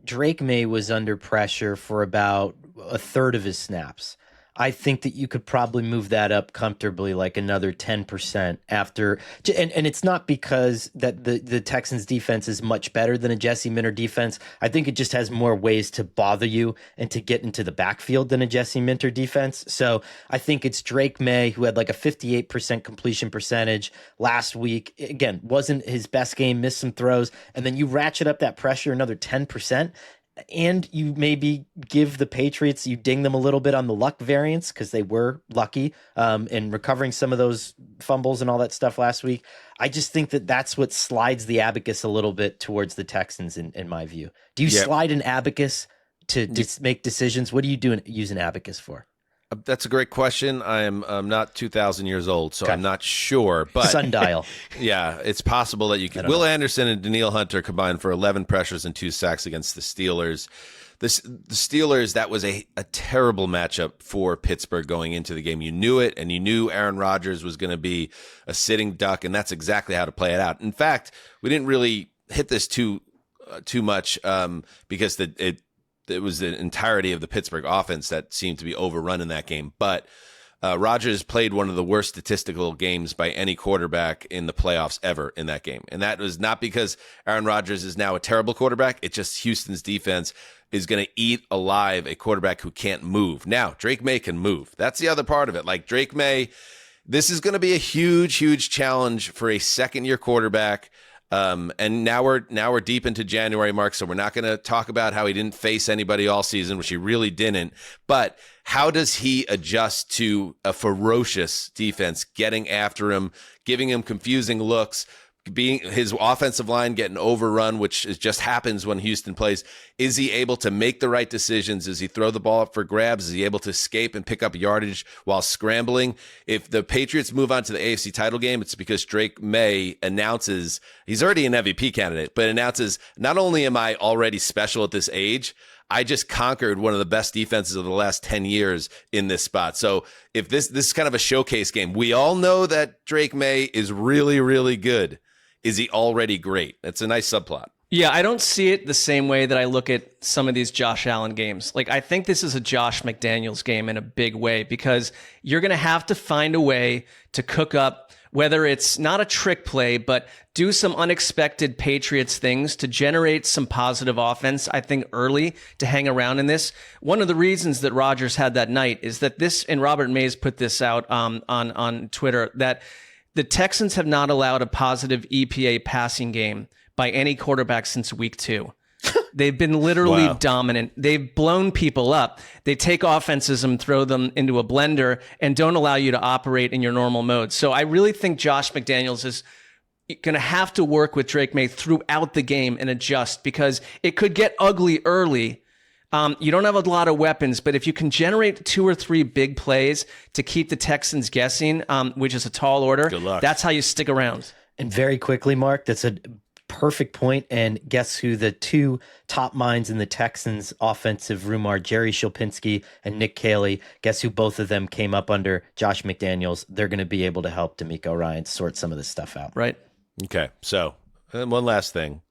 Drake May was under pressure for about a third of his snaps. I think that you could probably move that up comfortably, like another 10% after. And it's not because that the Texans defense is much better than a Jesse Minter defense. I think it just has more ways to bother you and to get into the backfield than a Jesse Minter defense. So I think it's Drake May, who had like a 58% completion percentage last week. Again, wasn't his best game, missed some throws. And then you ratchet up that pressure another 10%. And you maybe give the Patriots, you ding them a little bit on the luck variance because they were lucky in recovering some of those fumbles and all that stuff last week. I just think that that's what slides the abacus a little bit towards the Texans in my view. Do you slide an abacus to make decisions? What do you use an abacus for? That's a great question. I'm not 2,000 years old, so I'm not sure. But sundial. Yeah, it's possible that you can. Will Anderson and Daniil Hunter combined for 11 pressures and 2 sacks against the Steelers. The Steelers, that was a terrible matchup for Pittsburgh going into the game. You knew it, and you knew Aaron Rodgers was going to be a sitting duck, and that's exactly how to play it out. In fact, we didn't really hit this too much because it was the entirety of the Pittsburgh offense that seemed to be overrun in that game. But Rodgers played one of the worst statistical games by any quarterback in the playoffs ever in that game. And that was not because Aaron Rodgers is now a terrible quarterback. It's just Houston's defense is going to eat alive a quarterback who can't move. Now, Drake May can move. That's the other part of it. Like Drake May, this is going to be a huge, huge challenge for a second-year quarterback. And now we're deep into January, Mark, so we're not going to talk about how he didn't face anybody all season, which he really didn't. But how does he adjust to a ferocious defense, getting after him, giving him confusing looks, being his offensive line getting overrun, which just happens when Houston plays? Is he able to make the right decisions? Does he throw the ball up for grabs? Is he able to escape and pick up yardage while scrambling? If the Patriots move on to the AFC title game, it's because Drake May announces, he's already an MVP candidate, but announces, not only am I already special at this age, I just conquered one of the best defenses of the last 10 years in this spot. So if this is kind of a showcase game, we all know that Drake May is really, really good. Is he already great? That's a nice subplot. Yeah, I don't see it the same way that I look at some of these Josh Allen games. Like, I think this is a Josh McDaniels game in a big way because you're going to have to find a way to cook up, whether it's not a trick play, but do some unexpected Patriots things to generate some positive offense, I think, early to hang around in this. One of the reasons that Rodgers had that night is that this, and Robert Mays put this out on Twitter, that the Texans have not allowed a positive EPA passing game by any quarterback since week 2. They've been literally dominant. They've blown people up. They take offenses and throw them into a blender and don't allow you to operate in your normal mode. So I really think Josh McDaniels is going to have to work with Drake May throughout the game and adjust because it could get ugly early. You don't have a lot of weapons, but if you can generate 2 or 3 big plays to keep the Texans guessing, which is a tall order, that's how you stick around. And very quickly, Mark, that's a perfect point. And guess who the 2 top minds in the Texans offensive room are? Jerry Shilpinski and Nick Caley. Guess who both of them came up under Josh McDaniels? They're going to be able to help D'Amico Ryans sort some of this stuff out. Right. Okay. So one last thing.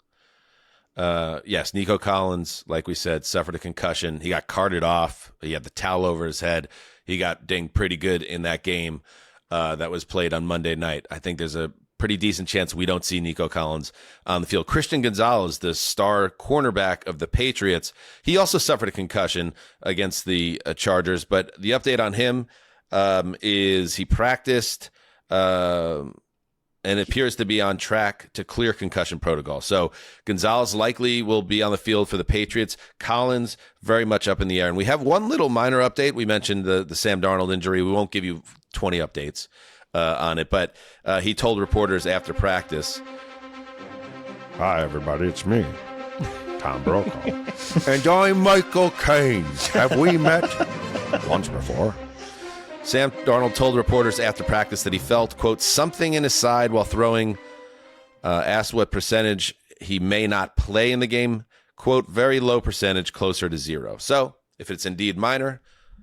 Yes, Nico Collins, like we said, suffered a concussion. He got carted off. He had the towel over his head. He got dinged pretty good in that game that was played on Monday night. I think there's a pretty decent chance we don't see Nico Collins on the field. Christian Gonzalez, the star cornerback of the Patriots, he also suffered a concussion against the Chargers. But the update on him is he practiced and appears to be on track to clear concussion protocol. So Gonzalez likely will be on the field for the Patriots. Collins very much up in the air. And we have one little minor update. We mentioned the Sam Darnold injury. We won't give you 20 updates on it, but he told reporters after practice, "Hi, everybody, it's me, Tom Brokaw. And I'm Michael Caine. Have we met once before?" Sam Darnold told reporters after practice that he felt, quote, something in his side while throwing, asked what percentage he may not play in the game, quote, very low percentage, closer to 0. So if it's indeed minor,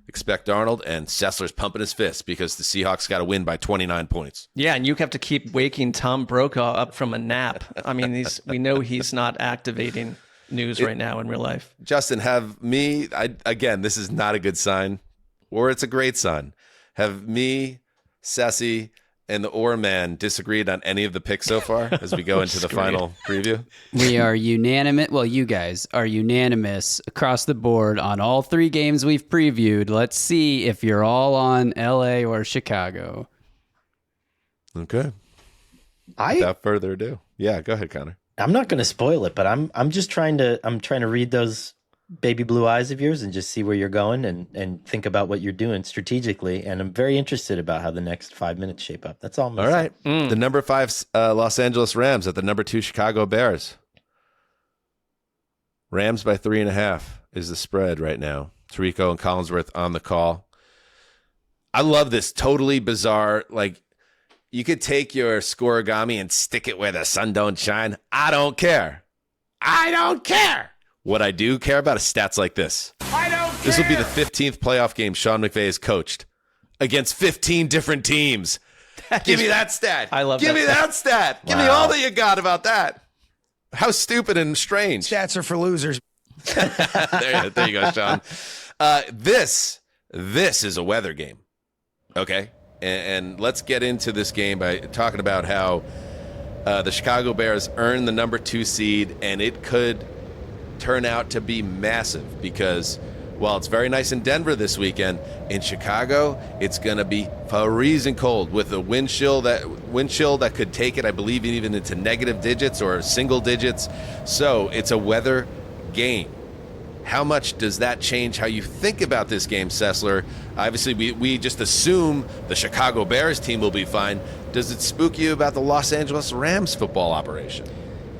expect Darnold, and Sessler's pumping his fist because the Seahawks got to win by 29 points. Yeah, and you have to keep waking Tom Brokaw up from a nap. I mean, we know he's not activating news right now in real life. Justin, again, this is not a good sign. or it's a great sign. Have me, Ceci, and the Or Man disagreed on any of the picks so far as we go into the final preview? We are unanimous. Well, you guys are unanimous across the board on all 3 games we've previewed. Let's see if you're all on LA or Chicago. Okay. Without further ado. Yeah, go ahead, Connor. I'm not going to spoil it, but I'm just trying to read those baby blue eyes of yours and just see where you're going and think about what you're doing strategically. And I'm very interested about how the next 5 minutes shape up. That's all. All right. The number 5 Los Angeles Rams at the number 2 Chicago Bears. Rams by 3.5 is the spread right now. Tirico and Collinsworth on the call. I love this totally bizarre, like, you could take your scoregami and stick it where the sun don't shine. I don't care. I don't care. What I do care about is stats like this. I don't care. This will be the 15th playoff game Sean McVay has coached against 15 different teams. Give me that stat. I love Give that me stat. that stat. Give me all that you got about that. How stupid and strange. Stats are for losers. there you go, Sean. This is a weather game. Okay? And let's get into this game by talking about how the Chicago Bears earned the number 2 seed, and it could turn out to be massive because while it's very nice in Denver this weekend, in Chicago, it's going to be freezing cold with a wind chill that could take it, I believe, even into negative digits or single digits. So it's a weather game. How much does that change how you think about this game, Sessler? Obviously, we just assume the Chicago Bears team will be fine. Does it spook you about the Los Angeles Rams football operation?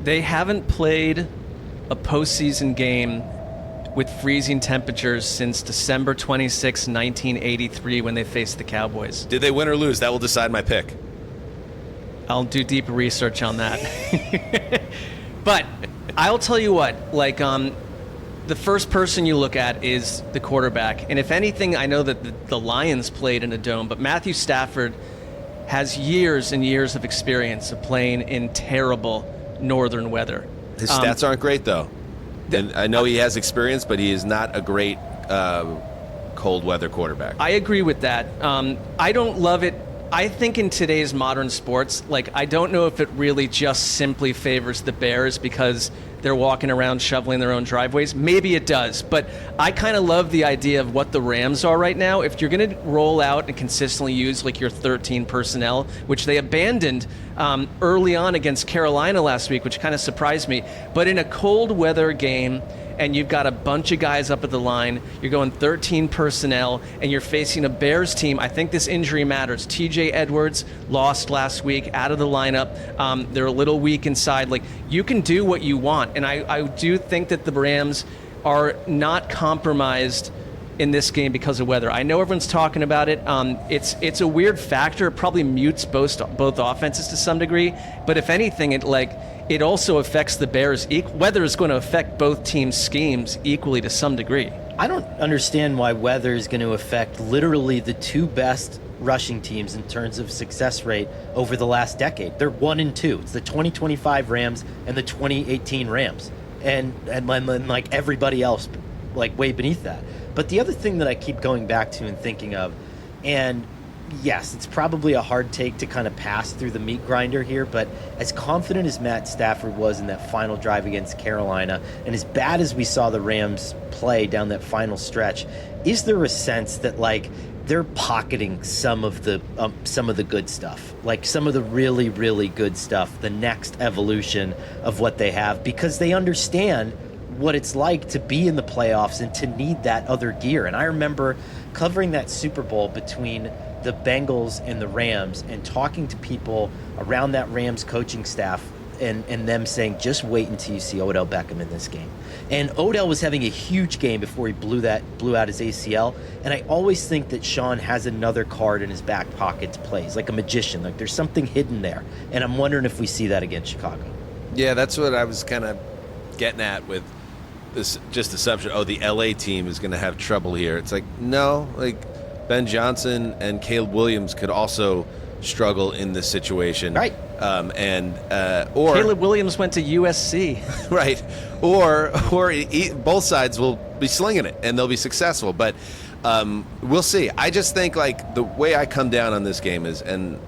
They haven't played a postseason game with freezing temperatures since December 26, 1983, when they faced the Cowboys. Did they win or lose? That will decide my pick. I'll do deeper research on that. But I'll tell you what, like, the first person you look at is the quarterback. And if anything, I know that the Lions played in a dome, but Matthew Stafford has years and years of experience of playing in terrible northern weather. His stats aren't great, though. And I know he has experience, but he is not a great cold weather quarterback. I agree with that. I don't love it. I think in today's modern sports, like, I don't know if it really just simply favors the Bears because they're walking around shoveling their own driveways. Maybe it does, but I kind of love the idea of what the Rams are right now. If you're going to roll out and consistently use like your 13 personnel, which they abandoned early on against Carolina last week, which kind of surprised me, but in a cold weather game, and you've got a bunch of guys up at the line, you're going 13 personnel, and you're facing a Bears team. I think this injury matters. TJ Edwards lost last week, out of the lineup. They're a little weak inside. Like, you can do what you want, and I do think that the Rams are not compromised in this game because of weather. I know everyone's talking about it. It's a weird factor. It probably mutes both offenses to some degree, but if anything, it also affects the Bears. Weather is going to affect both teams' schemes equally to some degree. I don't understand why weather is going to affect literally the 2 best rushing teams in terms of success rate over the last decade. They're 1 and 2. It's the 2025 Rams and the 2018 Rams, and like everybody else, like way beneath that. But the other thing that I keep going back to and thinking of, and yes, it's probably a hard take to kind of pass through the meat grinder here, but as confident as Matt Stafford was in that final drive against Carolina, and as bad as we saw the Rams play down that final stretch, is there a sense that, like, they're pocketing some of the good stuff, like some of the really, really good stuff, the next evolution of what they have, because they understand what it's like to be in the playoffs and to need that other gear. And I remember covering that Super Bowl between the Bengals and the Rams and talking to people around that Rams coaching staff and them saying, just wait until you see Odell Beckham in this game. And Odell was having a huge game before he blew out his ACL. And I always think that Sean has another card in his back pocket to play. He's like a magician. Like, there's something hidden there. And I'm wondering if we see that against Chicago. Yeah, that's what I was kind of getting at with this just assumption, the LA team is going to have trouble here. It's like, no, like Ben Johnson and Caleb Williams could also struggle in this situation. Right. Or Caleb Williams went to USC. Right. Or both sides will be slinging it and they'll be successful. But We'll see. I just think like the way I come down on this game is, and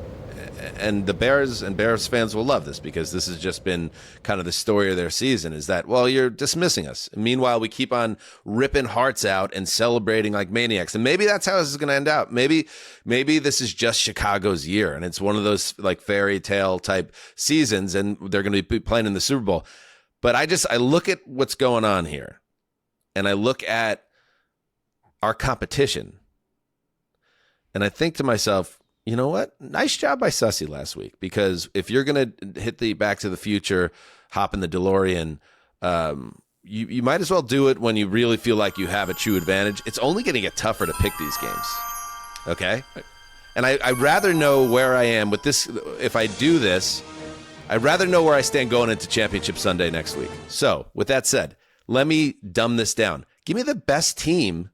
the Bears and Bears fans will love this because this has just been kind of the story of their season, is that, well, you're dismissing us. Meanwhile, we keep on ripping hearts out and celebrating like maniacs. And maybe that's how this is going to end out. Maybe this is just Chicago's year and it's one of those like fairy tale type seasons and they're going to be playing in the Super Bowl. But I look at what's going on here and I look at our competition and I think to myself, you know what? Nice job by Sussy last week, because if you're going to hit the Back to the Future, hop in the DeLorean, you might as well do it when you really feel like you have a true advantage. It's only going to get tougher to pick these games, okay? And I'd rather know where I am with this. If I do this, I'd rather know where I stand going into Championship Sunday next week. So with that said, let me dumb this down. Give me the best team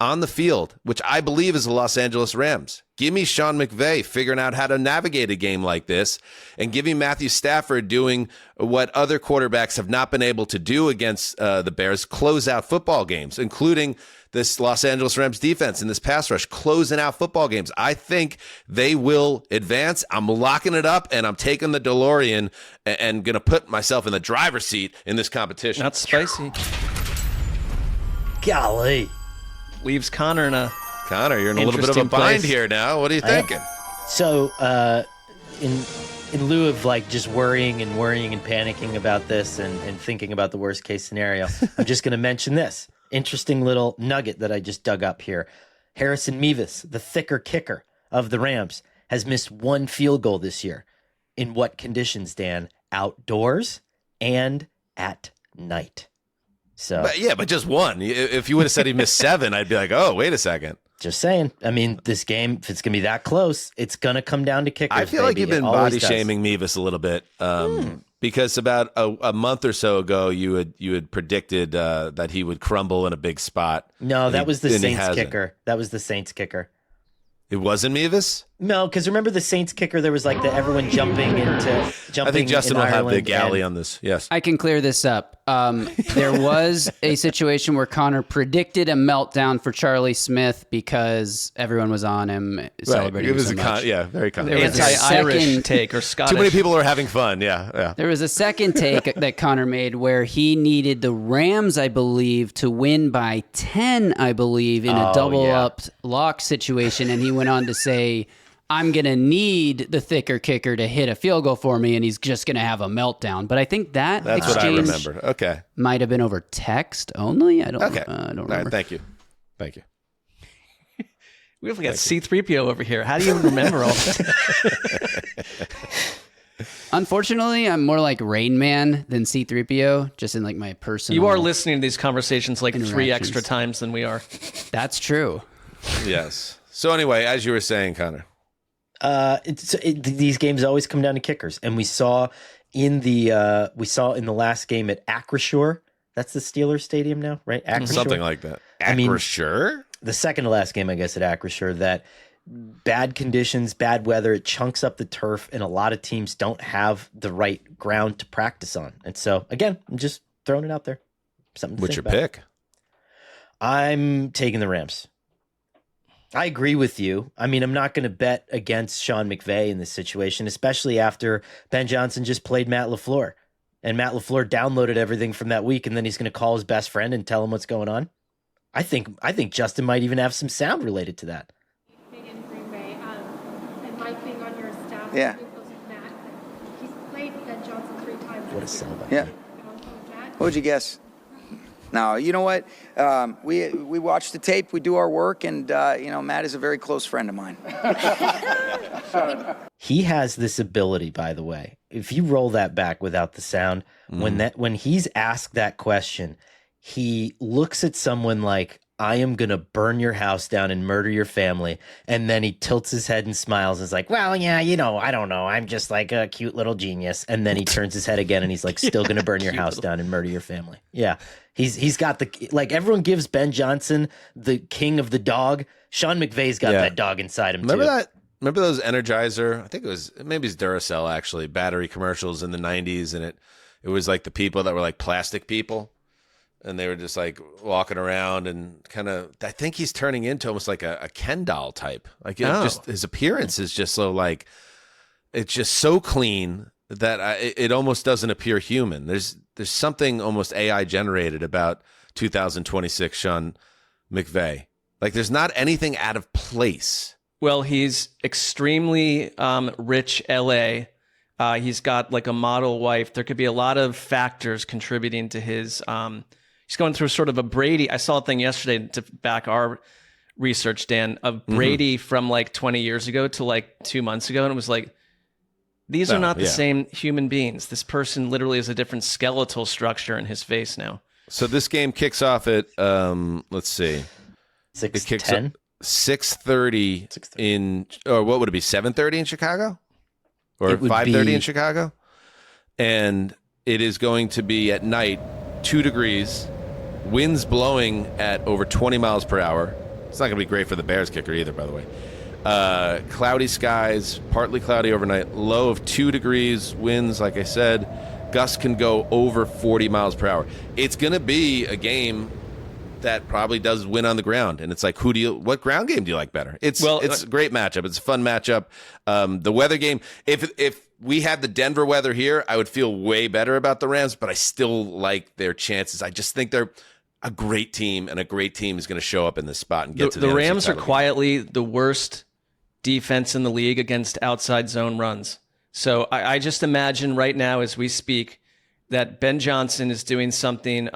on the field, which I believe is the Los Angeles Rams. Give me Sean McVay figuring out how to navigate a game like this, and give me Matthew Stafford doing what other quarterbacks have not been able to do against the Bears, close out football games, including this Los Angeles Rams defense and this pass rush, closing out football games. I think they will advance. I'm locking it up, and I'm taking the DeLorean and going to put myself in the driver's seat in this competition. That's spicy. Golly. Leaves Connor in a Connor, you're in a little bit of a bind here now. What are you thinking? So, in lieu of like just worrying and panicking about this and thinking about the worst case scenario, I'm just going to mention this interesting little nugget that I just dug up here. Harrison Mevis, the thicker kicker of the Rams, has missed one field goal this year. In what conditions, Dan? Outdoors and at night. So, but just one. If you would have said he missed 7, I'd be like, oh, wait a second. Just saying. I mean, this game, if it's going to be that close, it's going to come down to kickers. I feel like you've been body shaming Mevis a little bit because about a month or so ago, you had predicted that he would crumble in a big spot. No, that was the Saints kicker. That was the Saints kicker. It wasn't Mevis? No, because remember the Saints kicker, there was like everyone jumping into I think Justin will have the galley on this. Yes. I can clear this up. There was a situation where Connor predicted a meltdown for Charlie Smith because everyone was on him celebrating. It was so much. very kind of anti-Irish take or Scottish. Too many people are having fun. Yeah. There was a second take that Connor made where he needed the Rams, I believe, to win by 10, I believe, in a double-up lock situation, and he went on to say, I'm going to need the thicker kicker to hit a field goal for me, and he's just going to have a meltdown. But I think that's what I remember. Okay. Might have been over text only. I don't remember. All right, thank you. We've got C-3PO over here. How do you even remember all that? Unfortunately, I'm more like Rain Man than C-3PO, just in like my personal... You are listening to these conversations like 3 extra times than we are. That's true. Yes. So anyway, as you were saying, Connor. These games always come down to kickers, and we saw in the last game at Acrisure. That's the Steelers stadium now, right? Acrisure? Something like that. Acrisure? The second to last game, I guess, at Acrisure. That bad conditions, bad weather, it chunks up the turf, and a lot of teams don't have the right ground to practice on. And so, again, I'm just throwing it out there. Something to What's think your about. pick? I'm taking the Rams. I agree with you. I mean, I'm not going to bet against Sean McVay in this situation, especially after Ben Johnson just played Matt LaFleur. And Matt LaFleur downloaded everything from that week, and then he's going to call his best friend and tell him what's going on. I think Justin might even have some sound related to that. Being in Green Bay, and Mike being on your staff, yeah. Matt, he's played Ben Johnson 3 times. What a sellback. Yeah. What would you guess? No, you know what? We watch the tape, we do our work, and Matt is a very close friend of mine. He has this ability, by the way. If you roll that back without the sound, when he's asked that question, he looks at someone like, I am going to burn your house down and murder your family. And then he tilts his head and smiles and is like, well, yeah, I don't know. I'm just like a cute little genius. And then he turns his head again and he's like, still going to burn your house down and murder your family. Yeah. He's got everyone gives Ben Johnson the king of the dog. Sean McVay's got that dog inside him, Remember too. that? Remember those Energizer? I think maybe it's Duracell, actually, battery commercials in the 90s. And it was like the people that were like plastic people. and they were just like walking around and kind of. I think he's turning into almost like a Ken doll type. Like just his appearance is just so like it's just so clean that it almost doesn't appear human. There's something almost AI generated about 2026 Sean McVay. Like there's not anything out of place. Well, he's extremely rich LA. He's got like a model wife. There could be a lot of factors contributing to his. He's going through sort of a Brady. I saw a thing yesterday to back our research, Dan, of Brady from like 20 years ago to like 2 months ago. And it was like, these are not the same human beings. This person literally has a different skeletal structure in his face now. So this game kicks off at, let's see. 6:10? 6:30 in, or what would it be, 7:30 in Chicago? Or 5:30 in Chicago? And it is going to be at night, 2 degrees, winds blowing at over 20 miles per hour. It's not going to be great for the Bears kicker either, by the way. Cloudy skies, partly cloudy overnight, low of 2 degrees, winds, like I said, gusts can go over 40 miles per hour. It's going to be a game that probably does win on the ground. And it's like, what ground game do you like better? It's a great matchup. It's a fun matchup. The weather game, if we had the Denver weather here, I would feel way better about the Rams, but I still like their chances. I just think they're a great team, and a great team is going to show up in this spot and get to the NFC Rams are quietly the worst defense in the league against outside zone runs. So I just imagine right now as we speak that Ben Johnson is doing something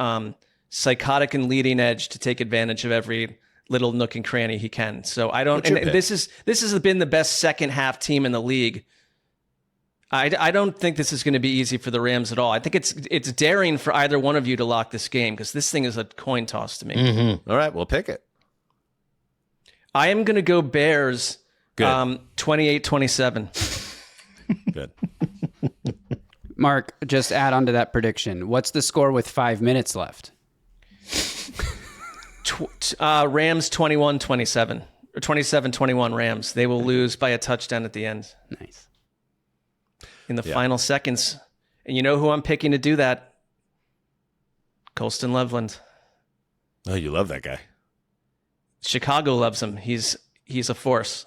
psychotic and leading edge to take advantage of every little nook and cranny he can. So I don't. And this has been the best second half team in the league. I don't think this is going to be easy for the Rams at all. I think it's daring for either one of you to lock this game because this thing is a coin toss to me. Mm-hmm. All right, we'll pick it. I am going to go Bears. 28-27. Good. Mark, just add on to that prediction. What's the score with 5 minutes left? Rams 21-27 or 27-21 Rams. They will lose by a touchdown at the end. Nice. In the final seconds. And you know who I'm picking to do that? Colston Loveland. Oh, you love that guy. Chicago loves him. He's a force.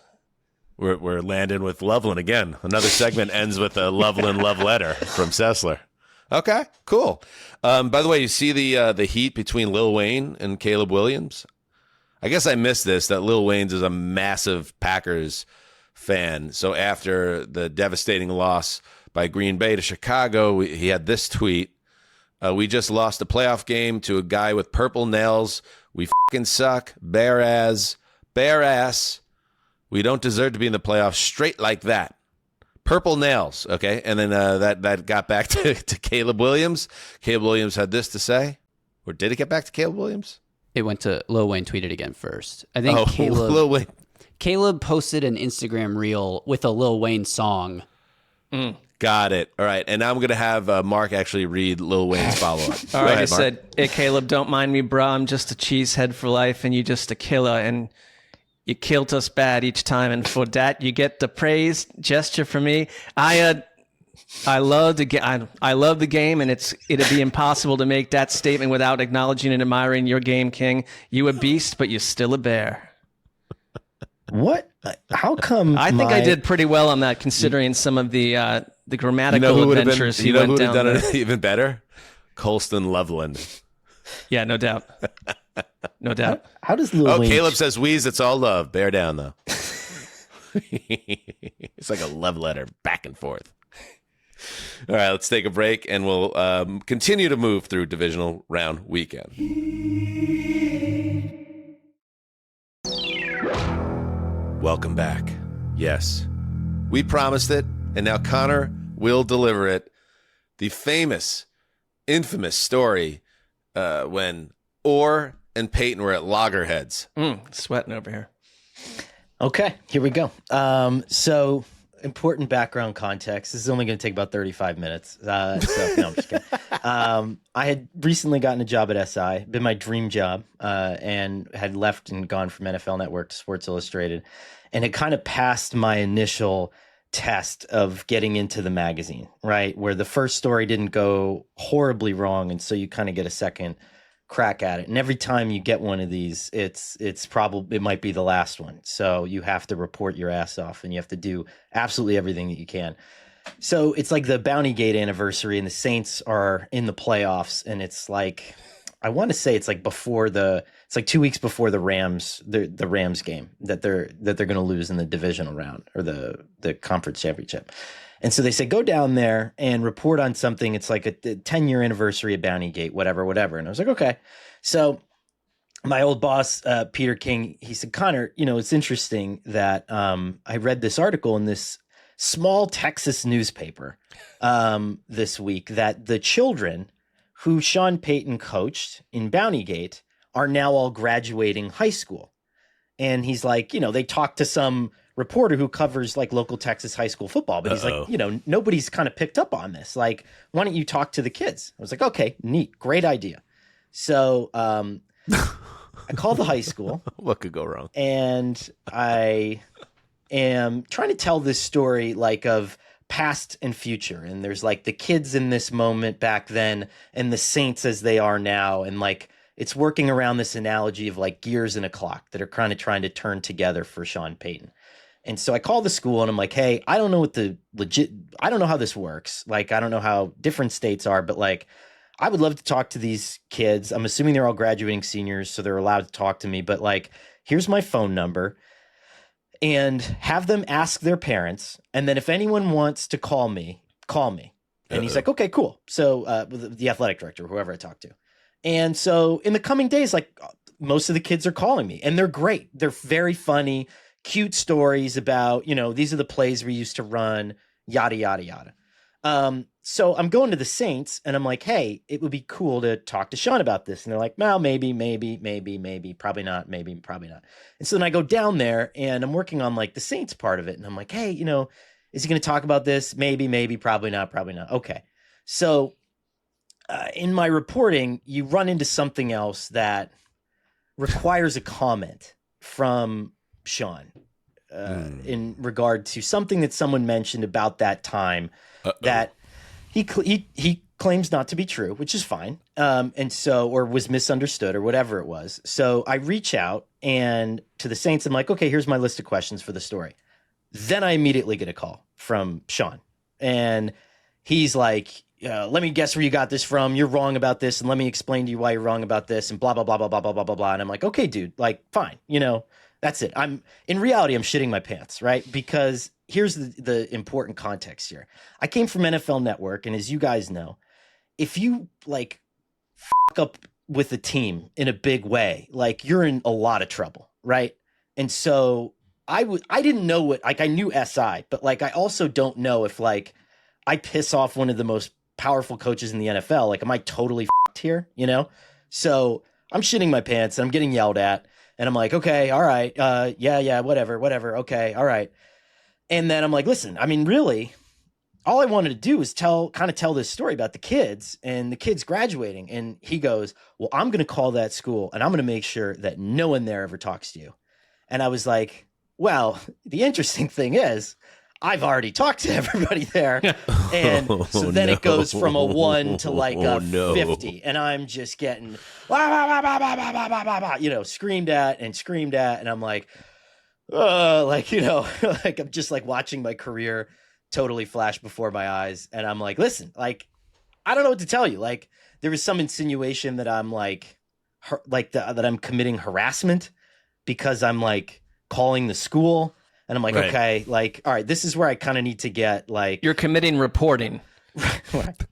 We're landing with Loveland again. Another segment ends with a Loveland love letter from Sessler. Okay, cool. By the way, you see the heat between Lil Wayne and Caleb Williams? I guess I missed this, that Lil Wayne's is a massive Packers fan. So after the devastating loss by Green Bay to Chicago, he had this tweet. We just lost a playoff game to a guy with purple nails. We fucking suck. Bare ass. We don't deserve to be in the playoffs straight like that. Purple nails, okay? And then that got back to Caleb Williams. Caleb Williams had this to say. Or did it get back to Caleb Williams? It went to Lil Wayne tweeted again first. I think Lil Wayne. Caleb posted an Instagram reel with a Lil Wayne song. Got it. All right. And now I'm going to have Mark actually read Lil Wayne's follow-up. All right. He said, hey, Caleb, don't mind me, bro. I'm just a cheesehead for life, and you just a killer, and you killed us bad each time, and for that you get the praise gesture from me. I love the game, and it'd be impossible to make that statement without acknowledging and admiring your game, King. You a beast, but you're still a bear. What? How come? I think I did pretty well on that, considering some of the grammatical adventures he went down. Done it even better? Colston Loveland. Yeah, no doubt. No doubt. How does Lil Wayne... Caleb says, "Wheeze, it's all love. Bear down, though." It's like a love letter back and forth. All right, let's take a break, and we'll continue to move through divisional round weekend. Welcome back. Yes, we promised it, and now Connor will deliver it. The famous, infamous story when Orr and Peyton were at loggerheads. Sweating over here. Okay, here we go. So important background context. This is only going to take about 35 minutes. No, I'm just kidding. I had recently gotten a job at SI, been my dream job, and had left and gone from NFL Network to Sports Illustrated, and it kind of passed my initial test of getting into the magazine, right? Where the first story didn't go horribly wrong, and so you kind of get a second crack at it. And every time you get one of these, it might be the last one. So you have to report your ass off and you have to do absolutely everything that you can. So it's like the Bounty Gate anniversary and the Saints are in the playoffs. And it's like, I want to say it's like it's like 2 weeks before the Rams game that they're going to lose in the divisional round or the conference championship. And so they say, go down there and report on something. It's like a 10-year anniversary of Bounty Gate, whatever. And I was like, okay. So my old boss, Peter King, he said, Connor, it's interesting that I read this article in this small Texas newspaper this week that the children who Sean Payton coached in Bounty Gate are now all graduating high school. And he's like, they talked to some reporter who covers like local Texas high school football, but he's like, nobody's kind of picked up on this. Like, why don't you talk to the kids? I was like, okay, neat. Great idea. So I called the high school. What could go wrong? And I am trying to tell this story like of past and future. And there's like the kids in this moment back then and the Saints as they are now. And like, it's working around this analogy of like gears in a clock that are kind of trying to turn together for Sean Payton. And so I called the school and I'm like, hey, I don't know I don't know how this works. Like, I don't know how different states are, but like, I would love to talk to these kids. I'm assuming they're all graduating seniors, so they're allowed to talk to me, but like, here's my phone number and have them ask their parents. And then if anyone wants to call me, call me. And he's like, okay, cool. So the athletic director, whoever I talked to. And so in the coming days, like most of the kids are calling me and they're great. They're very funny, cute stories about, these are the plays we used to run, yada, yada, yada. So I'm going to the Saints and I'm like, hey, it would be cool to talk to Sean about this. And they're like, well, maybe, probably not, maybe, probably not. And so then I go down there and I'm working on like the Saints part of it. And I'm like, hey, is he going to talk about this? Maybe, probably not. Okay. So in my reporting, you run into something else that requires a comment from Sean in regard to something that someone mentioned about that time that he claims not to be true, which is fine. And so, or was misunderstood or whatever it was. So I reach out and to the Saints, I'm like, okay, here's my list of questions for the story. Then I immediately get a call from Sean and he's like, let me guess where you got this from. You're wrong about this. And let me explain to you why you're wrong about this and blah, blah, blah, blah, blah, blah, blah, blah, blah. And I'm like, okay, dude, like, fine. That's it. In reality, I'm shitting my pants, right? Because here's the important context here. I came from NFL Network. And as you guys know, if you like fuck up with a team in a big way, like you're in a lot of trouble, right? And so I didn't know what, like I knew SI, but like, I also don't know if like I piss off one of the most powerful coaches in the NFL. Like, am I totally fucked here? So I'm shitting my pants and I'm getting yelled at and I'm like, okay, all right. Yeah, whatever. Okay. All right. And then I'm like, listen, I mean, really all I wanted to do was tell this story about the kids and the kids graduating. And he goes, well, I'm going to call that school and I'm going to make sure that no one there ever talks to you. And I was like, well, the interesting thing is I've already talked to everybody there. And so then it goes from a 1 to like a 50. And I'm just getting, screamed at. And I'm like, like I'm just like watching my career totally flash before my eyes. And I'm like, listen, like, I don't know what to tell you. Like there was some insinuation that I'm that I'm committing harassment because I'm like calling the school. And I'm like, right. Okay, like, all right, this is where I kind of need to get like... You're committing reporting. Felony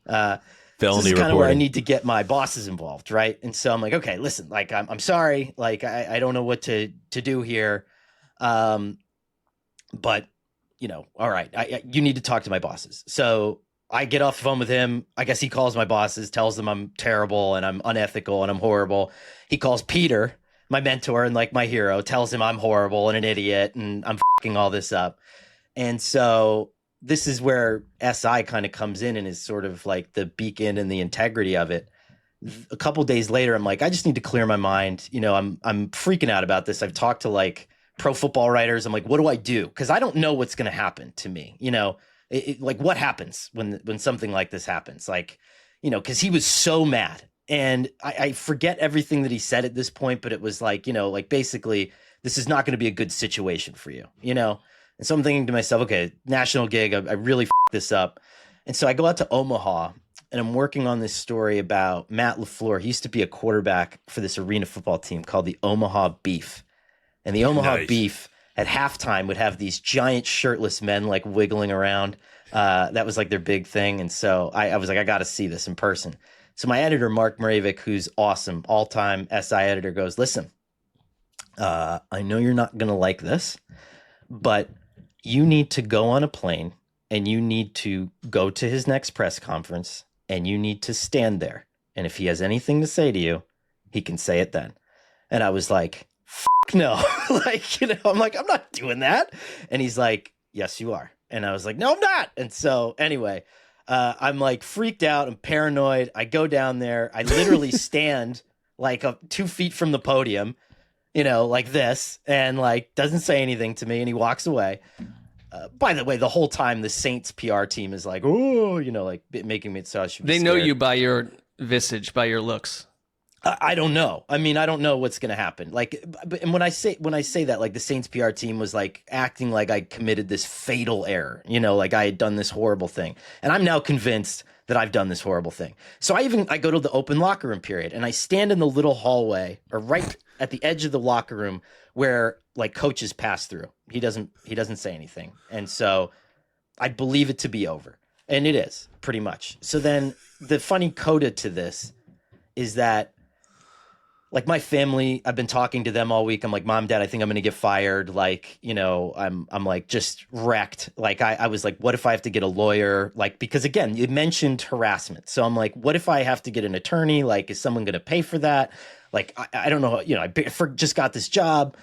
this is kind of where I need to get my bosses involved, right? And so I'm like, okay, listen, like, I'm sorry. Like, I don't know what to do here. But, all right, you need to talk to my bosses. So I get off the phone with him. I guess he calls my bosses, tells them I'm terrible and I'm unethical and I'm horrible. He calls Peter, my mentor and like my hero, tells him I'm horrible and an idiot and I'm fucking all this up. And so this is where SI kind of comes in and is sort of like the beacon and the integrity of it. A couple days later, I'm like, I just need to clear my mind. I'm freaking out about this. I've talked to like pro football writers. I'm like, what do I do? Because I don't know what's going to happen to me. Like what happens when something like this happens? Like, because he was so mad And I forget everything that he said at this point, but it was like, like basically, this is not going to be a good situation for you, And so I'm thinking to myself, okay, national gig, I really f***ed this up. And so I go out to Omaha, and I'm working on this story about Matt LaFleur. He used to be a quarterback for this arena football team called the Omaha Beef. And the Omaha Beef at halftime would have these giant shirtless men like wiggling around. That was like their big thing. And so I was like, I got to see this in person. So my editor, Mark Moravik, who's awesome, all-time SI editor, goes, listen, I know you're not going to like this, but you need to go on a plane and you need to go to his next press conference and you need to stand there. And if he has anything to say to you, he can say it then. And I was like, no, I'm like, I'm not doing that. And he's like, yes, you are. And I was like, no, I'm not. And so anyway, I'm like freaked out. I'm paranoid. I go down there. I literally stand like 2 feet from the podium, like this, and like doesn't say anything to me. And he walks away. By the way, the whole time the Saints PR team is like, oh, like making me so I should be They scared. know you by your visage, by your looks. I don't know. I mean, I don't know what's going to happen. Like, and when I say that, like the Saints PR team was like acting like I committed this fatal error, like I had done this horrible thing. And I'm now convinced that I've done this horrible thing. So I go to the open locker room period and I stand in the little hallway or right at the edge of the locker room where like coaches pass through. He doesn't say anything. And so I believe it to be over. And it is pretty much. So then the funny coda to this is that like my family, I've been talking to them all week. I'm like, Mom, Dad, I think I'm going to get fired. Like, I'm like just wrecked. Like I was like, what if I have to get a lawyer? Like, because again, you mentioned harassment. So I'm like, what if I have to get an attorney? Like, is someone going to pay for that? Like, I don't know. I just got this job.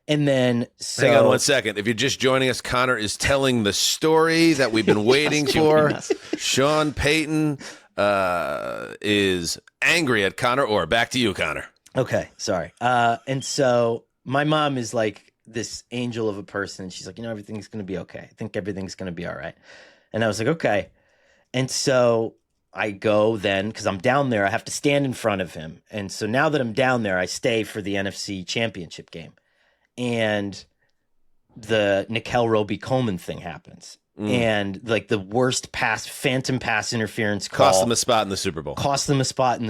And then hang on 1 second. If you're just joining us, Connor is telling the story that we've been waiting for. Sean Payton is angry at Connor Orr. Back to you, Connor. Okay, sorry. And so my mom is like this angel of a person. She's like, everything's going to be okay. I think everything's going to be all right. And I was like, okay. And so I go then, because I'm down there, I have to stand in front of him. And so now that I'm down there, I stay for the NFC Championship game. And the Nickel Roby-Coleman thing happens. And like the worst phantom pass interference call. Cost them a spot in the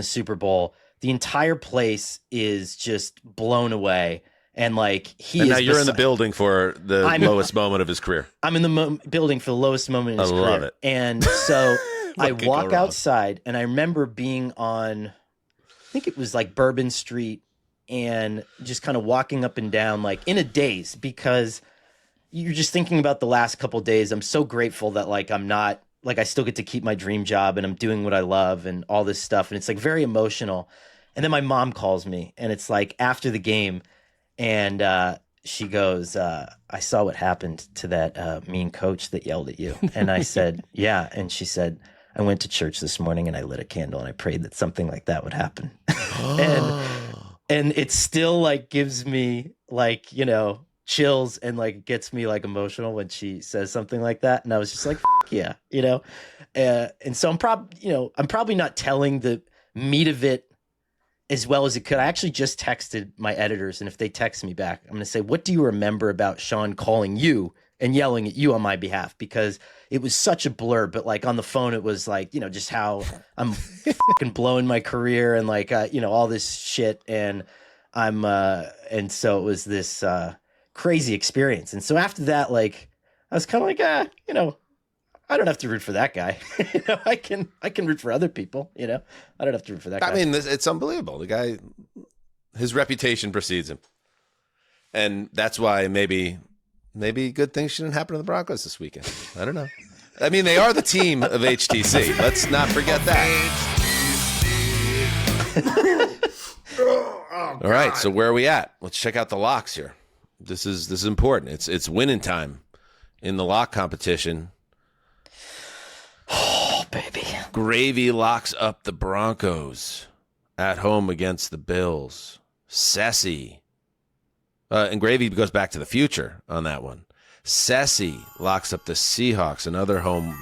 Super Bowl. The entire place is just blown away. And like now you're in the building for the lowest moment of his career. I'm in the building for the lowest moment in his career. I love it. And so I walk outside and I remember being on, I think it was like Bourbon Street, and just kind of walking up and down like in a daze, because you're just thinking about the last couple of days. I'm so grateful that like I'm not, like I still get to keep my dream job and I'm doing what I love and all this stuff. And it's like very emotional. And then my mom calls me and it's like after the game, and she goes, I saw what happened to that mean coach that yelled at you. And I said, yeah. And she said, I went to church this morning and I lit a candle and I prayed that something like that would happen. And it still like gives me like, chills and like gets me like emotional when she says something like that. And I was just like, yeah, and so I'm probably not telling the meat of it as well as it could. I actually just texted my editors, and if they text me back, I'm going to say, what do you remember about Sean calling you and yelling at you on my behalf? Because it was such a blur, but like on the phone, it was like, just how I'm fucking blowing my career and like, all this shit. And and so it was this crazy experience. And so after that, like, I was kind of like, I don't have to root for that guy. I can root for other people. I don't have to root for that guy. I mean, it's unbelievable. The guy, his reputation precedes him, and that's why maybe good things shouldn't happen to the Broncos this weekend. I don't know. I mean, they are the team of HTC. Let's not forget that. All right, so where are we at? Let's check out the locks here. This is important. It's winning time in the lock competition. Oh, baby. Gravy locks up the Broncos at home against the Bills. Sessy. And Gravy goes back to the future on that one. Sessy locks up the Seahawks, another home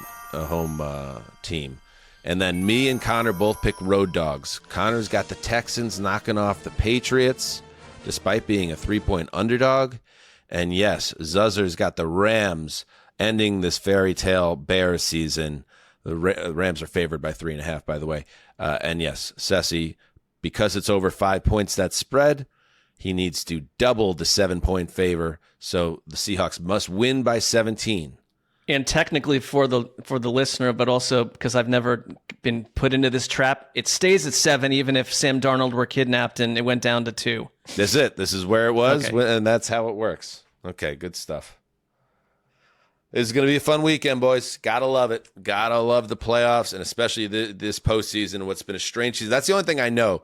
team, And then me and Connor both pick road dogs. Connor's got the Texans knocking off the Patriots, despite being a 3-point underdog. And yes, Zuzzer's got the Rams ending this fairy tale Bears season. The Rams are favored by 3.5, by the way. And yes, Ceci, because it's over 5 points that spread, he needs to double the 7-point favor. So the Seahawks must win by 17. And technically for the listener, but also because I've never been put into this trap, it stays at 7 even if Sam Darnold were kidnapped and it went down to 2. That's it. This is where it was, okay. And that's how it works. Okay, good stuff. This is going to be a fun weekend, boys. Gotta love it. Gotta love the playoffs, and especially this postseason, what's been a strange season. That's the only thing I know.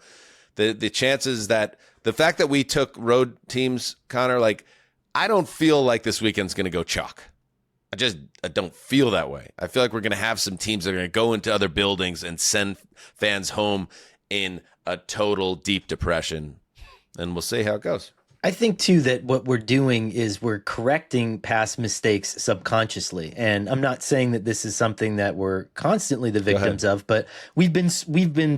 The chances that the fact that we took road teams, Connor, like, I don't feel like this weekend's going to go chalk. I don't feel that way. I feel like we're going to have some teams that are going to go into other buildings and send fans home in a total deep depression, and we'll see how it goes. I think, too, that what we're doing is we're correcting past mistakes subconsciously. And I'm not saying that this is something that we're constantly the victims of, but we've been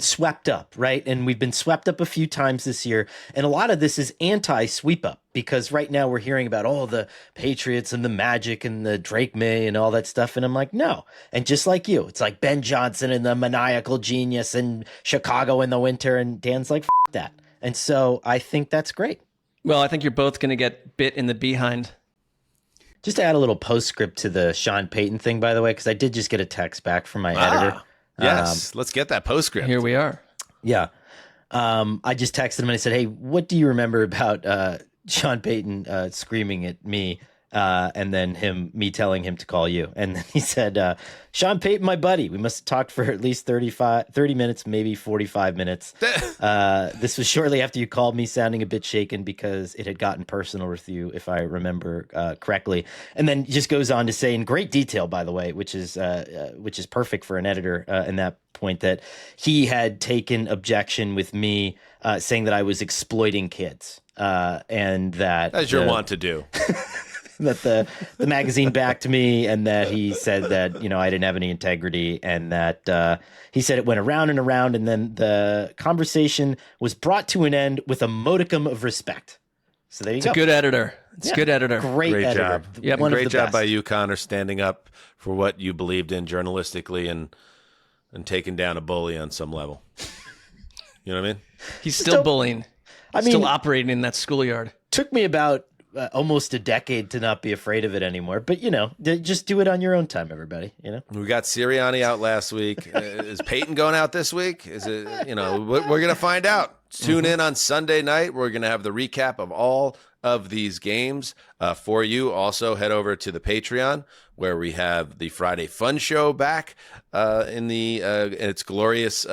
swept up, right? And we've been swept up a few times this year. And a lot of this is anti-sweep up, because right now we're hearing about all the Patriots and the Magic and the Drake May and all that stuff. And I'm like, no. And just like you, it's like Ben Johnson and the maniacal genius and Chicago in the winter. And Dan's like, F that. And so I think that's great. Well, I think you're both going to get bit in the behind. Just to add a little postscript to the Sean Payton thing, by the way, because I did just get a text back from my editor. Yes, let's get that postscript. Here we are. Yeah. I just texted him and I said, hey, what do you remember about Sean Payton screaming at me and then me telling him to call you? And then he said, Sean Payton, my buddy, we must have talked for at least 30 minutes, maybe 45 minutes. This was shortly after you called me, sounding a bit shaken because it had gotten personal with you, if I remember correctly. And then he just goes on to say in great detail, by the way, which is perfect for an editor in that point, that he had taken objection with me saying that I was exploiting kids and that... As you're wont to do. That the magazine backed me, and that he said that, I didn't have any integrity, and that he said it went around and around, and then the conversation was brought to an end with a modicum of respect. So there you go. It's a good editor. It's a good editor. Great editor. Job. Yep. Great job by you, Connor, standing up for what you believed in journalistically and taking down a bully on some level. You know what I mean? He's still bullying. Still operating in that schoolyard. Took me about almost a decade to not be afraid of it anymore. But, just do it on your own time, everybody. We got Sirianni out last week. Is Peyton going out this week? Is it, we're going to find out. Tune in on Sunday night. We're going to have the recap of all of these games for you. Also, head over to the Patreon, where we have the Friday Fun Show back in its glorious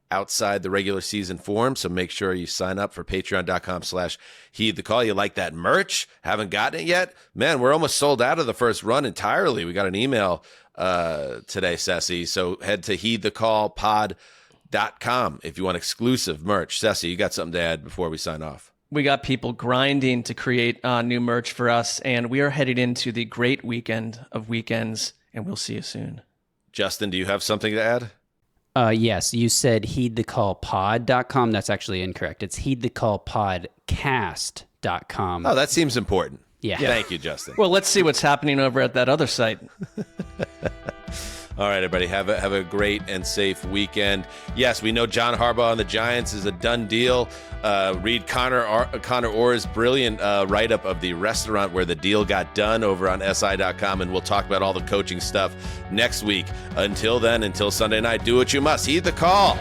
outside the regular season form. So make sure you sign up for patreon.com/heedthecall. You like that merch? Haven't gotten it yet? Man, we're almost sold out of the first run entirely. We got an email today, Ceci. So head to heedthecallpod.com if you want exclusive merch. Ceci, you got something to add before we sign off? We got people grinding to create new merch for us, and we are headed into the great weekend of weekends, and we'll see you soon. Justin, do you have something to add? Yes, you said heedthecallpod.com. That's actually incorrect. It's heedthecallpodcast.com. Oh, that seems important. Yeah. Thank you, Justin. Well, let's see what's happening over at that other site. All right, everybody, have a great and safe weekend. Yes, we know John Harbaugh and the Giants is a done deal. Read Connor Orr's brilliant write-up of the restaurant where the deal got done over on SI.com, and we'll talk about all the coaching stuff next week. Until then, until Sunday night, do what you must. Heed the call.